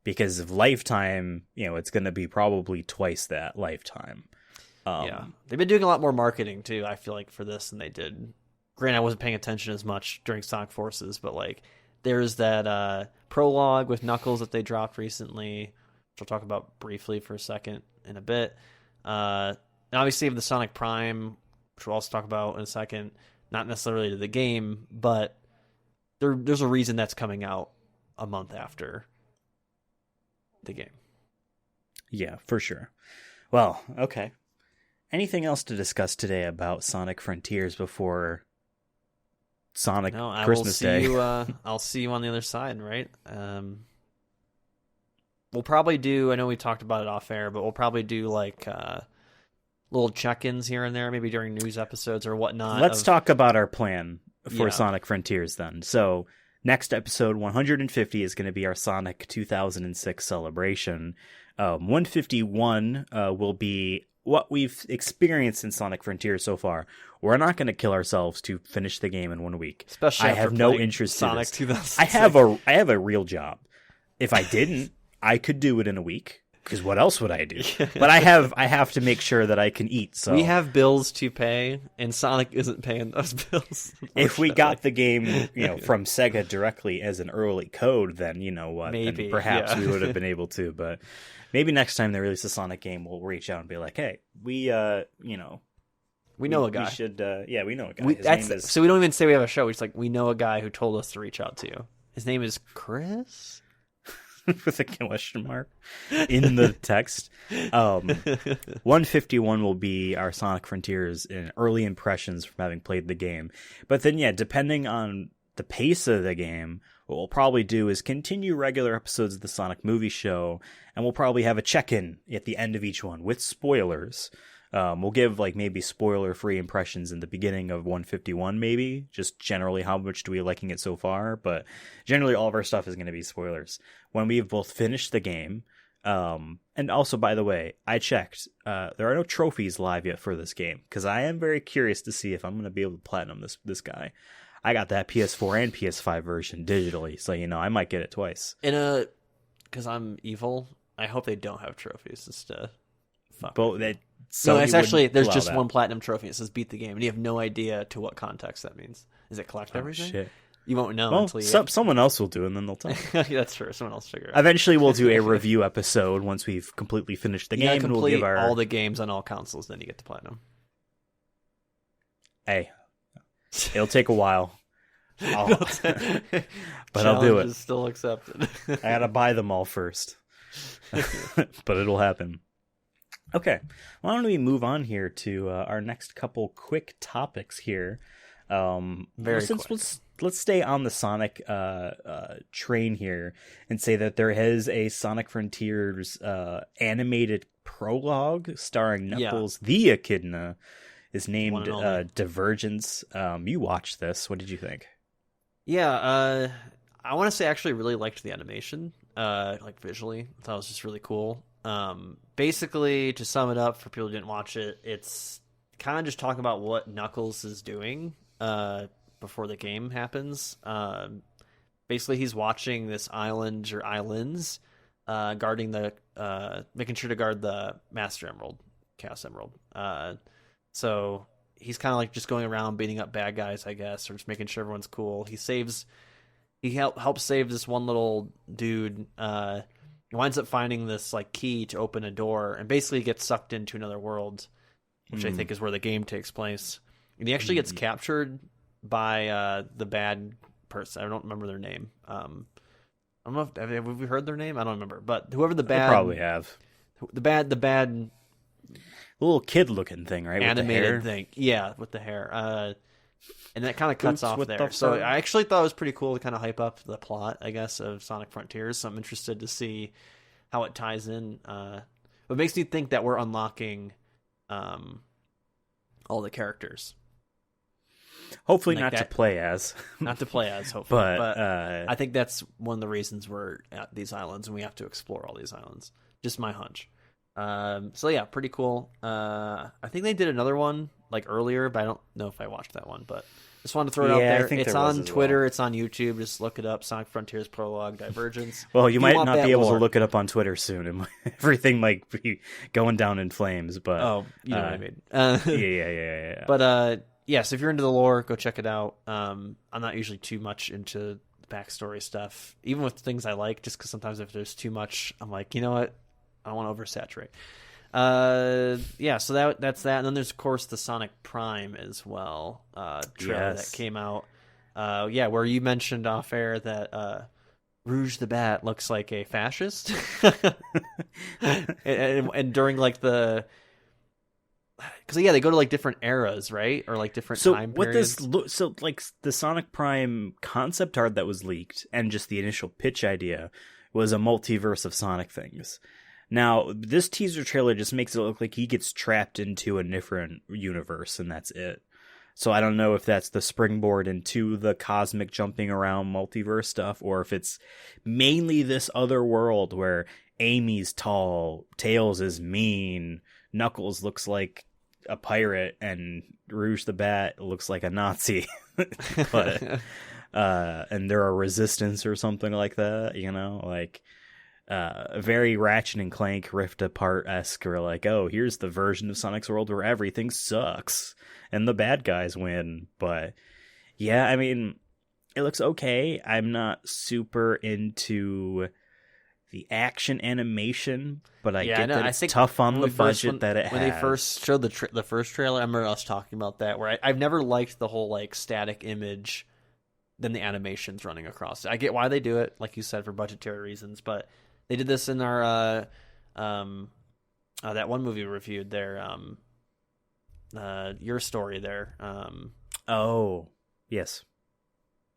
Because of lifetime, you know, it's going to be probably twice that lifetime. They've been doing a lot more marketing too, I feel like, for this than they did. Granted, I wasn't paying attention as much during Sonic Forces, but like there's that prologue with Knuckles that they dropped recently, which I'll talk about briefly for a second in a bit. And obviously the Sonic Prime, which we'll also talk about in a second, not necessarily to the game, but there's a reason that's coming out a month after the game. Yeah, for sure. Well, okay. Anything else to discuss today about Sonic Frontiers before Sonic Christmas Day? I'll see you on the other side, right? We'll probably do, I know we talked about it off air, but we'll probably do like little check-ins here and there, maybe during news episodes or whatnot. Let's talk about our plan for Sonic Frontiers then. So next episode 150 is going to be our Sonic 2006 celebration. 151 will be what we've experienced in Sonic Frontiers so far. We're not going to kill ourselves to finish the game in 1 week. Especially I have no interest in Sonic this. 2006. I have a real job. If I didn't, I could do it in a week. Because what else would I do? But I have to make sure that I can eat. So we have bills to pay, and Sonic isn't paying those bills. If we got the game, from Sega directly as an early code, then you know what? Maybe then perhaps we would have been able to. But maybe next time they release a Sonic game, we'll reach out and be like, "Hey, we know a guy. We know a guy. So we don't even say we have a show. It's like we know a guy who told us to reach out to you. His name is Chris." With a question mark in the text. 151 will be our Sonic Frontiers and early impressions from having played the game. But then, depending on the pace of the game, what we'll probably do is continue regular episodes of the Sonic Movie Show, and we'll probably have a check-in at the end of each one with spoilers. We'll give maybe spoiler-free impressions in the beginning of 151, maybe. Just generally, how much do we liking it so far? But generally, all of our stuff is going to be spoilers. When we've both finished the game, and also, by the way, I checked. There are no trophies live yet for this game, because I am very curious to see if I'm going to be able to platinum this guy. I got that PS4 and PS5 version digitally, so I might get it twice. Because I'm evil, I hope they don't have trophies. Just fuck. So it's actually, there's just one platinum trophy. It says beat the game, and you have no idea to what context that means. Is it collect everything? Shit. You won't know Well, until you. someone else will do it, and then they'll tell. That's true. Someone else figure it out. Eventually, we'll do a review episode once we've completely finished the You gotta game, and we'll complete give our all the games on all consoles, then you get to platinum. Hey, it'll take a while. But I'll do it. Is still accepted. I gotta buy them all first. But it'll happen. Okay, why don't we move on here to our next couple quick topics here. Very quick. Let's stay on the Sonic train here and say that there is a Sonic Frontiers animated prologue starring Knuckles the Echidna is named Divergence. You watched this. What did you think? Yeah, I want to say I actually really liked the animation, like visually. I thought it was just really cool. Basically, to sum it up for people who didn't watch it, it's kind of just talking about what Knuckles is doing before the game happens. Basically, he's watching this island or islands, guarding making sure to guard the Master Emerald, Chaos Emerald. So he's kind of like just going around beating up bad guys, I guess, or just making sure everyone's cool. He helps save this one little dude. He winds up finding this like key to open a door, and basically gets sucked into another world, which I think is where the game takes place. And he actually gets captured by the bad person. I don't remember their name. I don't know if have we heard their name. I don't remember, but whoever the bad, I probably have the bad little kid looking thing, right? Animated thing, yeah, with the hair. And that kind of cuts off there. So I actually thought it was pretty cool to kind of hype up the plot, I guess, of Sonic Frontiers. So I'm interested to see how it ties in. It makes me think that we're unlocking all the characters. Hopefully not to play as. Not to play as, hopefully. But I think that's one of the reasons we're at these islands, and we have to explore all these islands. Just my hunch. So yeah, pretty cool. I think they did another one like earlier, but I don't know if I watched that one. But just wanted to throw it out there. It's on Twitter. It's on YouTube. Just look it up. Sonic Frontiers Prologue Divergence. Well, you might not be able to look it up on Twitter soon. Everything might be going down in flames. But you know what I mean. Yeah. But yes, if you're into the lore, go check it out. I'm not usually too much into the backstory stuff, even with things I like. Just because sometimes if there's too much, I'm like, you know what? I don't want to oversaturate. So that's that. And then there's, of course, the Sonic Prime as well trailer that came out. Where you mentioned off air that Rouge the Bat looks like a fascist. and during like the... Because, they go to like different eras, right? Or like different time periods. So like the Sonic Prime concept art that was leaked and just the initial pitch idea was a multiverse of Sonic things. Now, this teaser trailer just makes it look like he gets trapped into a different universe, and that's it. So I don't know if that's the springboard into the cosmic jumping around multiverse stuff, or if it's mainly this other world where Amy's tall, Tails is mean, Knuckles looks like a pirate, and Rouge the Bat looks like a Nazi. But and there are resistance or something like that, very Ratchet and Clank Rift Apart-esque, or like, oh, here's the version of Sonic's world where everything sucks and the bad guys win. But yeah, I mean, it looks okay. I'm not super into the action animation, but I get that it's tough on the budget that it has. When they first showed the first trailer, I remember us talking about that, where I've never liked the whole like static image than the animations running across it. I get why they do it, like you said, for budgetary reasons, but they did this in our that one movie we reviewed there, Your Story there. Oh, yes.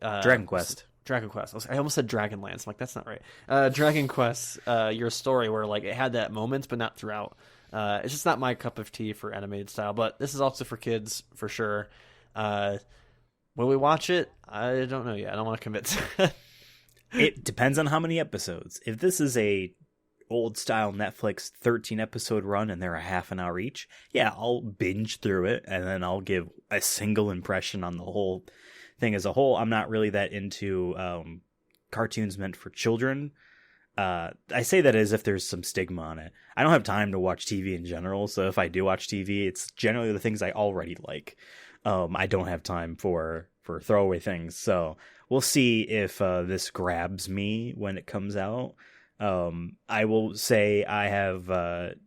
Dragon Quest. Dragon Quest. I almost said Dragonlance. I'm like, that's not right. Dragon Quest, Your Story, where like it had that moment, but not throughout. It's just not my cup of tea for animated style, but this is also for kids for sure. Will we watch it? I don't know yet. I don't want to commit. It depends on how many episodes. If this is a old style Netflix 13 episode run and they're a half an hour each, yeah, I'll binge through it and then I'll give a single impression on the whole thing as a whole. I'm not really that into cartoons meant for children. I say that as if there's some stigma on it. I don't have time to watch TV in general, so if I do watch TV, it's generally the things I already like. I don't have time for throwaway things. So we'll see if this grabs me when it comes out. I will say I have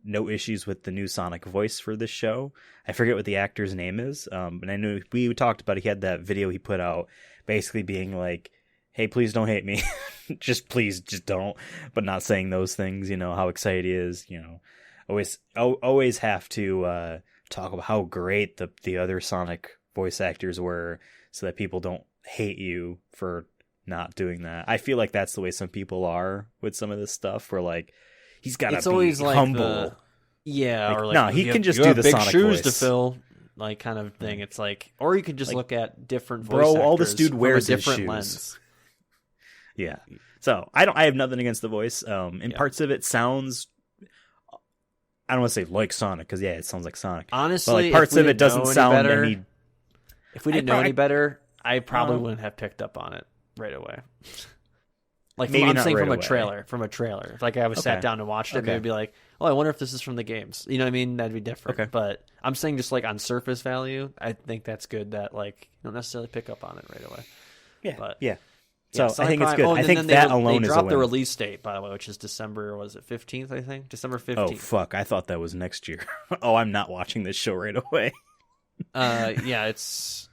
no issues with the new Sonic voice for this show. I forget what the actor's name is, and I know we talked about it. He had that video he put out basically being like, hey, please don't hate me. Please don't. But not saying those things, how excited he is, always have to talk about how great the other Sonic voice actors were so that people don't hate you for not doing that. I feel like that's the way some people are with some of this stuff, where like he's got to be always like humble. Or like no, he can just do the big Sonic shoes voice. to fill, like kind of thing. It's like, or you can just look at different voice bro. actors All this dude wears from a different his shoes. lens. Yeah. So I have nothing against the voice. Parts of it sounds, I don't want to say like Sonic, because it sounds like Sonic. Honestly, but like parts of it doesn't sound any. If we didn't know any better, I probably wouldn't have picked up on it right away. Like maybe I'm saying from a trailer. If like I was sat down and watched it, maybe be like, oh, I wonder if this is from the games. You know what I mean? That'd be different. Okay. But I'm saying just like on surface value, I think that's good that like you don't necessarily pick up on it right away. Yeah. But yeah. So I think it's good. I think that alone is a win. They dropped the release date, by the way, which is December, was it 15th, I think? December 15th. Oh, fuck. I thought that was next year. Oh, I'm not watching this show right away. Yeah, it's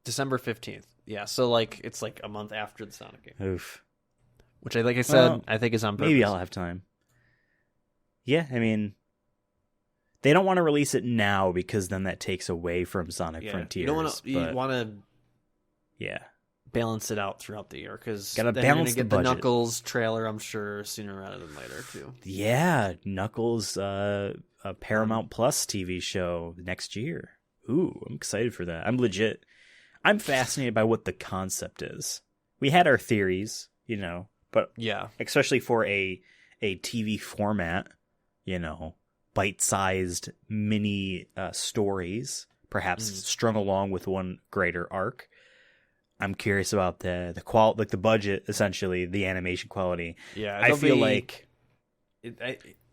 December 15th. Yeah, so like it's like a month after the Sonic game. Oof. Which I said, I think is on purpose. Maybe I'll have time. Yeah, I mean, they don't want to release it now because then that takes away from Sonic Frontiers. You want to yeah, balance it out throughout the year, because gotta then balance you're gonna get the budget. Knuckles trailer, I'm sure, sooner rather than later too. Yeah, Knuckles, a Paramount Plus TV show next year. Ooh, I'm excited for that. I'm fascinated by what the concept is. We had our theories, but especially for a TV format, bite-sized mini stories, perhaps strung along with one greater arc. I'm curious about the quality, like the budget, essentially the animation quality. Yeah, I feel like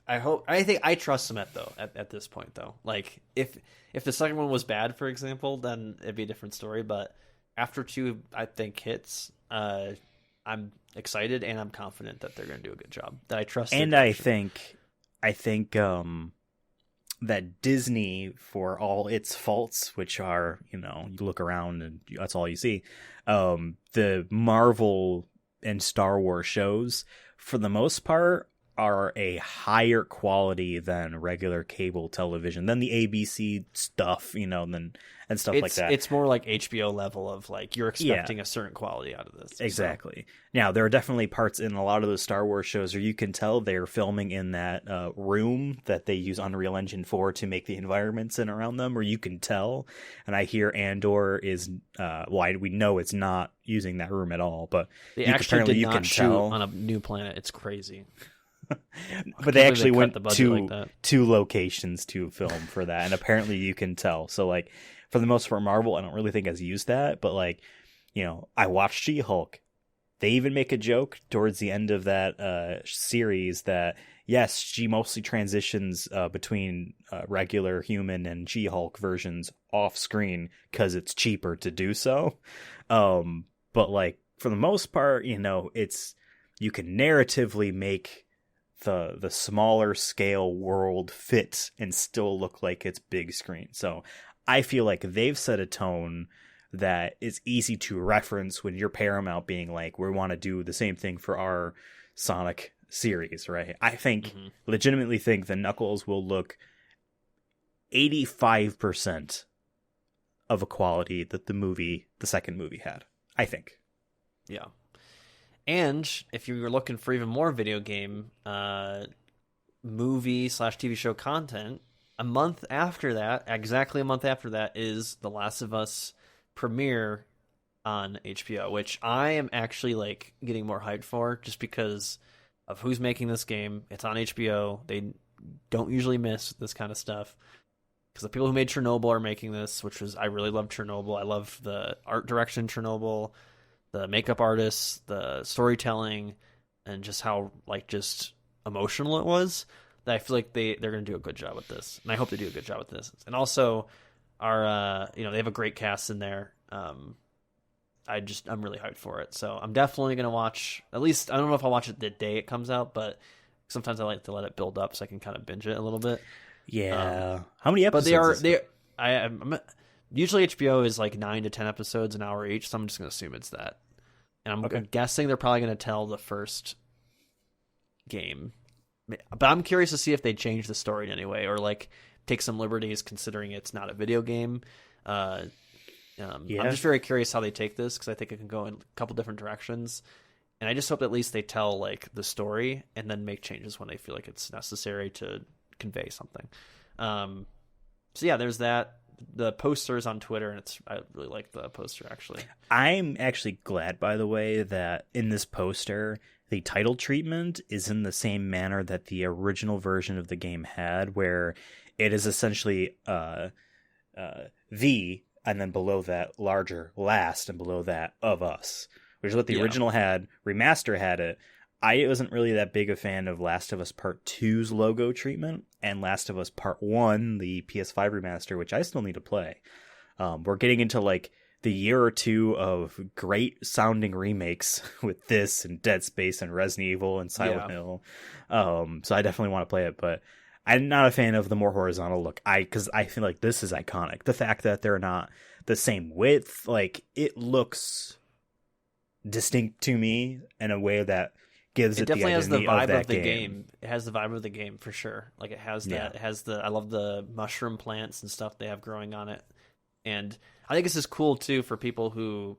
I trust them at this point though. Like if the second one was bad, for example, then it'd be a different story. But after 2, I think hits, I'm excited and I'm confident that they're going to do a good job. That I trust. And I think that Disney, for all its faults, which are, you look around and that's all you see, the Marvel and Star Wars shows, for the most part, are a higher quality than regular cable television, than the ABC stuff, and stuff like that. It's more like HBO level of like you're expecting a certain quality out of this. Exactly. So. Now, there are definitely parts in a lot of those Star Wars shows where you can tell they're filming in that room that they use Unreal Engine 4 to make the environments in around them, where you can tell. And I hear Andor is, we know it's not using that room at all, but they actually did not shoot on a new planet. It's crazy. But they actually went to 2 locations to film for that, and apparently you can tell. So like for the most part, Marvel, I don't really think has used that, but like, I watched She-Hulk. They even make a joke towards the end of that series that yes, she mostly transitions between regular human and She-Hulk versions off screen because it's cheaper to do so. But like for the most part, it's, you can narratively make the smaller scale world fit and still look like it's big screen. So I feel like they've set a tone that is easy to reference when you're Paramount being like, we want to do the same thing for our Sonic series, right? I think, legitimately think the Knuckles will look 85% of a quality that the second movie had, I think. Yeah. And if you were looking for even more video game movie/TV show content, exactly a month after that, is The Last of Us premiere on HBO, which I am actually like getting more hyped for, just because of who's making this game. It's on HBO. They don't usually miss this kind of stuff, because the people who made Chernobyl are making this, I really love Chernobyl. I love the art direction Chernobyl, the makeup artists, the storytelling, and just how just emotional it was. That I feel like they're going to do a good job with this, and I hope they do a good job with this. And also, they have a great cast in there. I'm really hyped for it. So I'm definitely gonna watch. At least I don't know if I'll watch it the day it comes out, but sometimes I like to let it build up so I can kind of binge it a little bit. Yeah. How many But episodes? I'm usually HBO is like 9 to 10 episodes an hour each, so I'm just gonna assume it's that. And I'm guessing they're probably gonna tell the first game, but I'm curious to see if they change the story in any way or like take some liberties considering it's not a video game. I'm just very curious how they take this because I think it can go in a couple different directions. And I just hope at least they tell like the story and then make changes when they feel like it's necessary to convey something. So yeah, there's that. The posters on Twitter, and I really like the poster actually. I'm actually glad, by the way, that in this poster the title treatment is in the same manner that the original version of the game had, where it is essentially the, and then below that larger last, and below that of us, which is what the original had. Remaster had it. I wasn't really that big a fan of Last of Us Part 2's logo treatment, and Last of Us Part 1, the PS5 remaster, which I still need to play. We're getting into like the year or two of great sounding remakes with this and Dead Space and Resident Evil and Silent Hill. So I definitely want to play it, but I'm not a fan of the more horizontal look. Because I feel like this is iconic. The fact that they're not the same width, like it looks distinct to me in a way that gives it definitely the has the vibe of the game. game. It has the vibe of the game for sure. Like it has that. Yeah. It has I love the mushroom plants and stuff they have growing on it. And I think this is cool too for people who,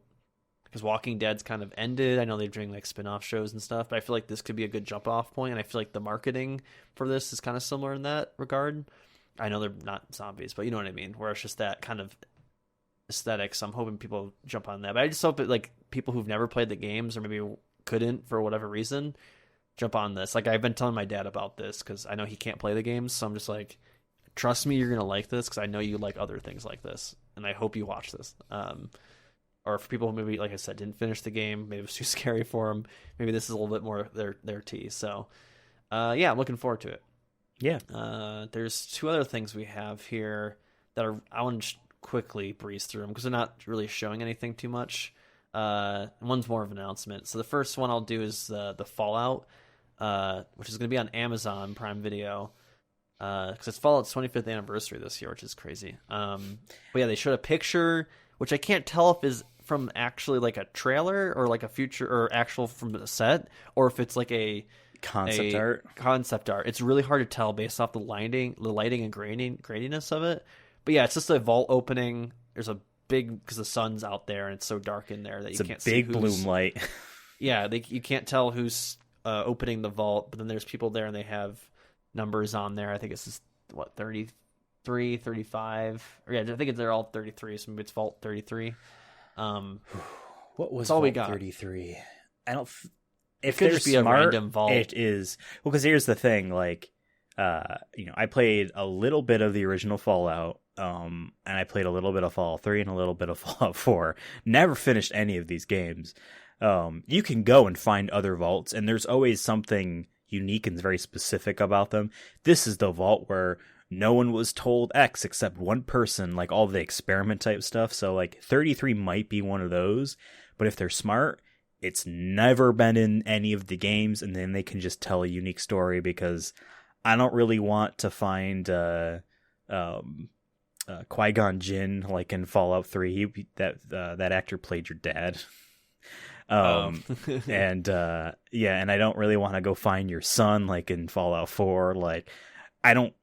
because Walking Dead's kind of ended. I know they're doing like spin-off shows and stuff, but I feel like this could be a good jump off point. And I feel like the marketing for this is kind of similar in that regard. I know they're not zombies, but you know what I mean. Where it's just that kind of aesthetic. So I'm hoping people jump on that. But I just hope that like people who've never played the games or maybe couldn't for whatever reason jump on this. Like I've been telling my dad about this because I know he can't play the games, so I'm just like, trust me, you're gonna like this because I know you like other things like this, and I hope you watch this. Or for people who maybe, like I said, didn't finish the game, maybe it was too scary for them, maybe this is a little bit more their tea. So yeah, I'm looking forward to it. Yeah. There's two other things we have here that I want to quickly breeze through them because they're not really showing anything too much. One's more of an announcement. So the first one I'll do is the Fallout, which is going to be on Amazon Prime Video, because it's Fallout's 25th anniversary this year, which is crazy. But yeah, they showed a picture, which I can't tell if is from actually like a trailer or like a future or actual from the set, or if it's like a concept art. Concept art. It's really hard to tell based off the lighting and graininess of it. But yeah, it's just a vault opening. There's a big, because the sun's out there and it's so dark in there that you can't see. It's a big bloom light. Yeah, you can't tell who's opening the vault, but then there's people there and they have numbers on there. I think it's just, 33, 35. Or yeah, I think they're all 33, so maybe it's vault 33. What was all vault we got? 33? I don't. If it could they're just be smart, a random vault. It is. Well, because here's the thing, like, I played a little bit of the original Fallout, and I played a little bit of Fallout 3 and a little bit of Fallout 4. Never finished any of these games. You can go and find other vaults, and there's always something unique and very specific about them. This is the vault where no one was told X except one person, like all the experiment type stuff. So like 33 might be one of those, but if they're smart, it's never been in any of the games, and then they can just tell a unique story, because I don't really want to find Qui-Gon Jinn like in Fallout 3. That actor played your dad. And and I don't really want to go find your son like in Fallout 4. Like, I don't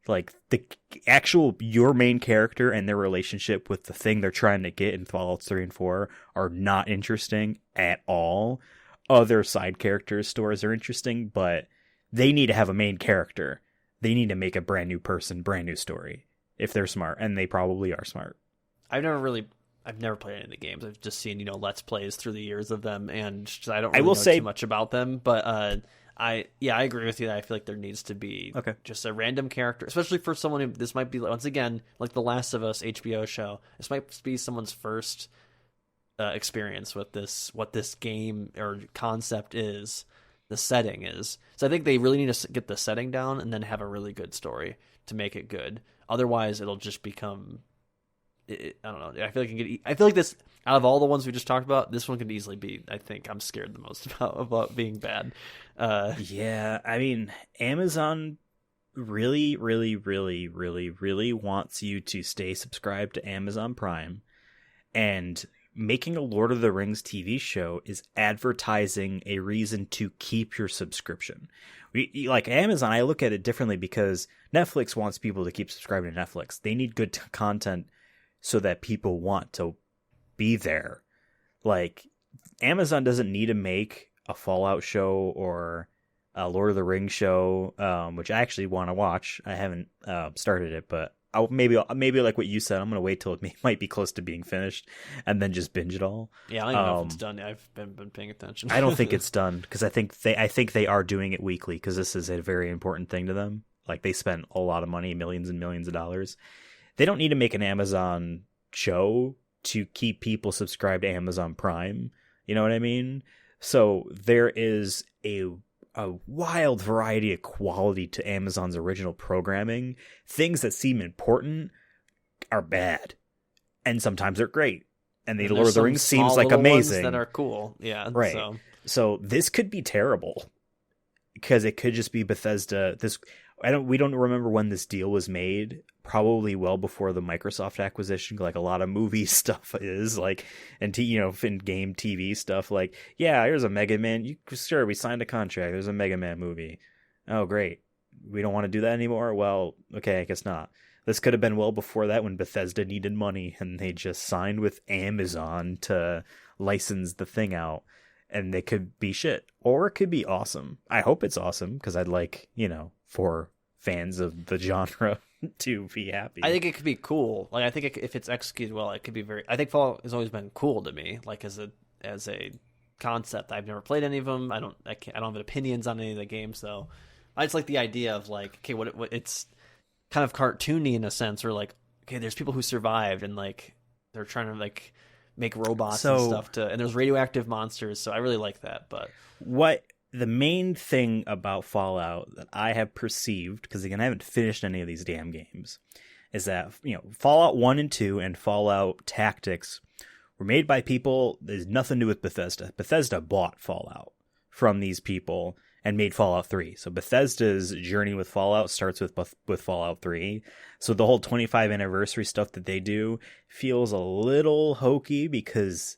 like the actual your main character and their relationship with the thing they're trying to get in Fallout 3 and 4 are not interesting at all. Other side characters' stories are interesting, but they need to have a main character. They need to make a brand new person, brand new story if they're smart, and they probably are smart. I've never played any of the games. I've just seen, Let's Plays through the years of them, and I don't really know too much about them. But I agree with you that I feel like there needs to be just a random character, especially for someone who, this might be, once again, like the Last of Us HBO show. This might be someone's first experience with this, what this game or concept is, the setting is. So I think they really need to get the setting down and then have a really good story to make it good. Otherwise, it'll just become I don't know. I feel like I feel like this out of all the ones we just talked about, this one could easily be. I think I'm scared the most about being bad. Yeah, I mean, Amazon really, really, really, really, really wants you to stay subscribed to Amazon Prime, and making a Lord of the Rings TV show is advertising a reason to keep your subscription. Like Amazon, I look at it differently because Netflix wants people to keep subscribing to Netflix. They need good content so that people want to be there. Like Amazon doesn't need to make a Fallout show or a Lord of the Rings show, which I actually want to watch. I haven't started it, but maybe like what you said, I'm gonna wait till it might be close to being finished and then just binge it all. Yeah, I don't even know if it's done. I've been paying attention. I don't think it's done because I think they are doing it weekly because this is a very important thing to them. Like they spent a lot of money, millions and millions of dollars. They don't need to make an Amazon show to keep people subscribed to Amazon Prime. You know what I mean? So there is a wild variety of quality to Amazon's original programming. Things that seem important are bad, and sometimes they're great. And the Lord of the Rings seems like amazing. That are cool, yeah. Right. So this could be terrible because it could just be Bethesda. We don't remember when this deal was made. Probably well before the Microsoft acquisition, like a lot of movie stuff is like, and in game TV stuff. Like, yeah, here's a Mega Man. Sure, we signed a contract. There's a Mega Man movie. Oh, great. We don't want to do that anymore. Well, okay, I guess not. This could have been well before that when Bethesda needed money and they just signed with Amazon to license the thing out, and they could be shit or it could be awesome. I hope it's awesome because I'd like for fans of the genre to be happy. I think it could be cool. Like I think if it's executed well, it could be very. I think Fallout has always been cool to me. Like as a concept, I've never played any of them. I don't have opinions on any of the games though. I just like the idea of like, okay, what it's kind of cartoony in a sense, or like, okay, there's people who survived and like they're trying to like make robots and stuff and there's radioactive monsters. So I really like that. But what the main thing about Fallout that I have perceived, because again I haven't finished any of these damn games, is that Fallout 1 and 2 and Fallout Tactics were made by people. There's nothing to do with Bethesda. Bethesda bought Fallout from these people and made Fallout 3. So Bethesda's journey with Fallout starts with Fallout 3. So the whole 25 anniversary stuff that they do feels a little hokey because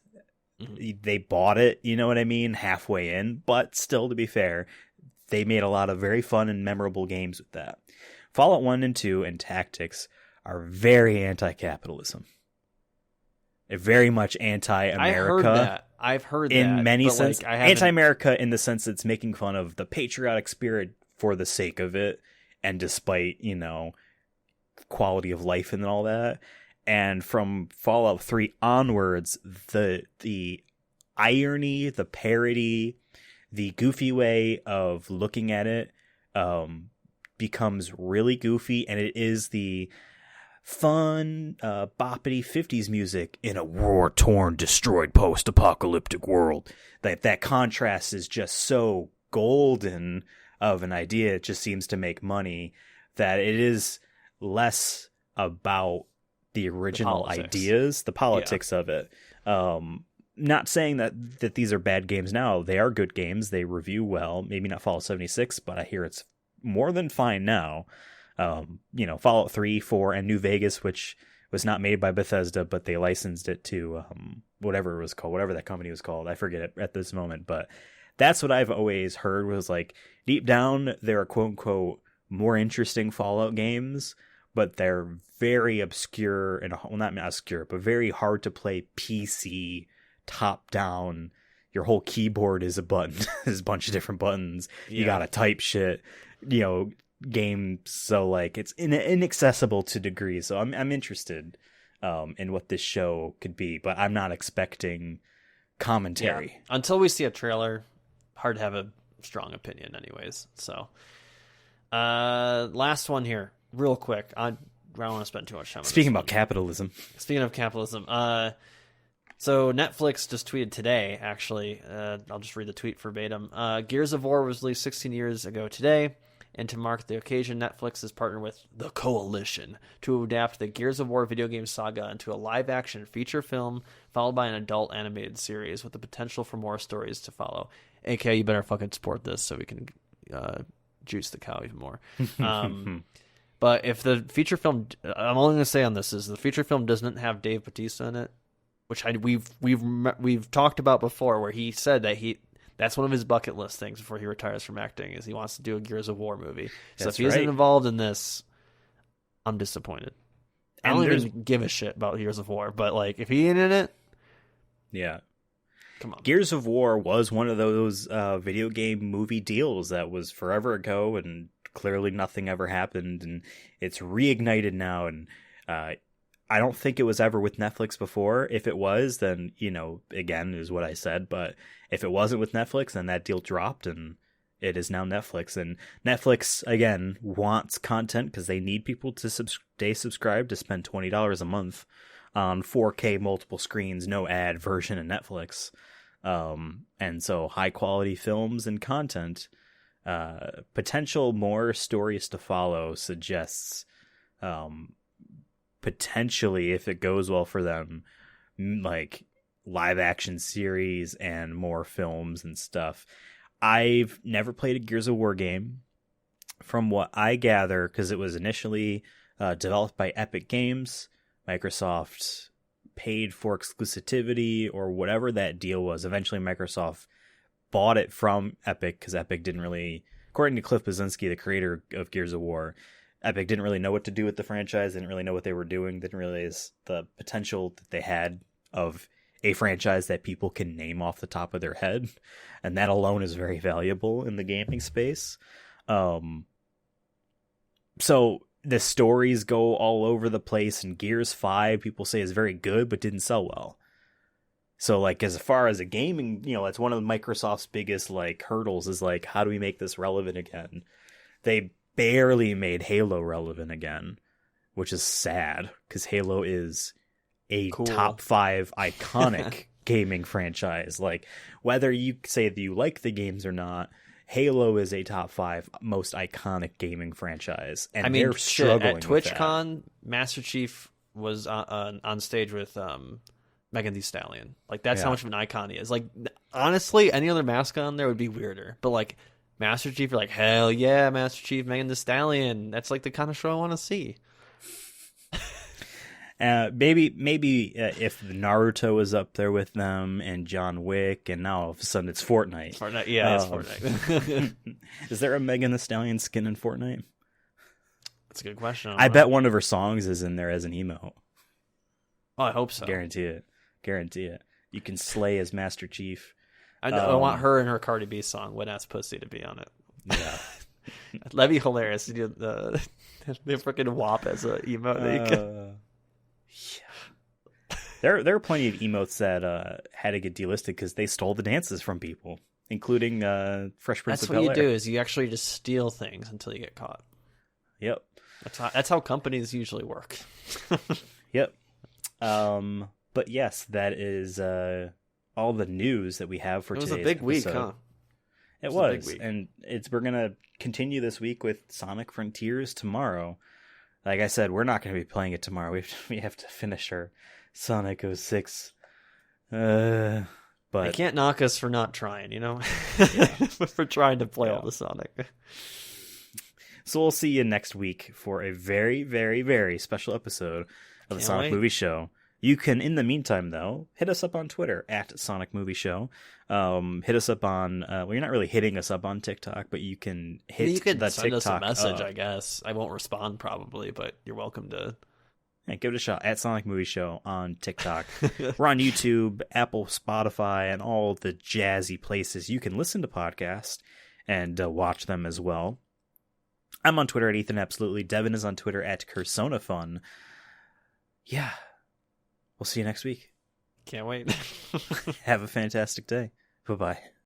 they bought it, you know what I mean, halfway in. But still, to be fair, they made a lot of very fun and memorable games with that. Fallout 1 and 2 and Tactics are very anti-capitalism. They're very much anti-America. I've heard that. In many senses. Anti-America in the sense that it's making fun of the patriotic spirit for the sake of it and despite, quality of life and all that. And from Fallout 3 onwards, the irony, the parody, the goofy way of looking at it becomes really goofy, and it is the fun, boppity 50s music in a war-torn, destroyed post-apocalyptic world. That contrast is just so golden of an idea. It just seems to make money that it is less about the original ideas, the politics of it. Not saying that these are bad games now. They are good games. They review well. Maybe not Fallout 76, but I hear it's more than fine now. Fallout 3, 4, and New Vegas, which was not made by Bethesda, but they licensed it to whatever it was called, whatever that company was called. I forget it at this moment, but that's what I've always heard was like deep down there are quote unquote more interesting Fallout games, but they're very obscure and not obscure, but very hard to play PC top down. Your whole keyboard is a button, there's a bunch of different buttons. Yeah. You gotta type shit, game. So like it's inaccessible to degrees. So I'm interested in what this show could be, but I'm not expecting commentary. Yeah. Until we see a trailer, hard to have a strong opinion anyways. So last one here, real quick. I don't want to spend too much time on Speaking of capitalism. So Netflix just tweeted today, actually. I'll just read the tweet verbatim. Gears of War was released 16 years ago today, And to mark the occasion, Netflix has partnered with The Coalition to adapt the Gears of War video game saga into a live-action feature film, followed by an adult animated series with the potential for more stories to follow. AK, you better fucking support this so we can juice the cow even more. But if the feature film, I'm only going to say on this is the feature film doesn't have Dave Bautista in it, which we've talked about before, where he said that that's one of his bucket list things before he retires from acting is he wants to do a Gears of War movie. So if he isn't involved in this, I'm disappointed. I don't even give a shit about Gears of War, but like if he ain't in it, yeah, come on. Gears of War was one of those video game movie deals that was forever ago, and clearly nothing ever happened, and it's reignited now. And I don't think it was ever with Netflix before. If it was, then, again, is what I said. But if it wasn't with Netflix, then that deal dropped, and it is now Netflix. And Netflix, again, wants content because they need people to stay subscribed to spend $20 a month on 4K multiple screens, no ad version of Netflix. And so high-quality films and content, potential more stories to follow suggests potentially, if it goes well for them, like live action series and more films and stuff. I've never played a Gears of War game. From what I gather, because it was initially developed by Epic Games, Microsoft paid for exclusivity or whatever that deal was. Eventually Microsoft bought it from Epic because Epic didn't really, according to Cliff Bleszinski, the creator of Gears of War, Epic didn't really know what to do with the franchise, didn't really know what they were doing, didn't realize the potential that they had of a franchise that people can name off the top of their head. And that alone is very valuable in the gaming space. So the stories go all over the place, and Gears 5 people say is very good but didn't sell well. So like as far as a gaming, that's one of Microsoft's biggest like hurdles is like, how do we make this relevant again? They barely made Halo relevant again, which is sad because Halo is a top 5 iconic gaming franchise. Like whether you say that you like the games or not, Halo is a top 5 most iconic gaming franchise, and they're struggling at TwitchCon. Master Chief was on stage with Megan Thee Stallion. Like that's how much of an icon he is. Like honestly, any other mascot on there would be weirder, but like Master Chief, you're like, hell yeah, Master Chief, Megan Thee Stallion. That's like the kind of show I want to see. Maybe if Naruto is up there with them and John Wick, and now all of a sudden it's Fortnite. Fortnite, yeah, it's Fortnite. Is there a Megan Thee Stallion skin in Fortnite? That's a good question. I bet one of her songs is in there as an emote. Oh, I hope so. Guarantee it. You can slay as Master Chief. I want her and her Cardi B song, Wet Ass Pussy, to be on it. Yeah. That'd be hilarious to do the freaking WAP as an emote. Yeah. There are plenty of emotes that had to get delisted because they stole the dances from people, including Fresh Prince of Bel-Air. That's what you do, is you actually just steal things until you get caught. Yep. That's how companies usually work. Yep. But yes, that is all the news that we have for today's episode. It was a big week, huh? It was. And we're going to continue this week with Sonic Frontiers tomorrow. Like I said, we're not going to be playing it tomorrow. We have to finish our Sonic 06. But they can't knock us for not trying, Yeah. for trying to play all the Sonic. So we'll see you next week for a very, very, very special episode of the Sonic Movie Show. You can, in the meantime, though, hit us up on Twitter at Sonic Movie Show. Hit us up on, you're not really hitting us up on TikTok, but you can hit the TikTok. Send us a message, I guess. I won't respond probably, but you're welcome to. Yeah, give it a shot at Sonic Movie Show on TikTok. We're on YouTube, Apple, Spotify, and all the jazzy places you can listen to podcasts and watch them as well. I'm on Twitter at Ethan Absolutely. Devin is on Twitter at CursonaFun. Yeah. We'll see you next week. Can't wait. Have a fantastic day. Bye-bye.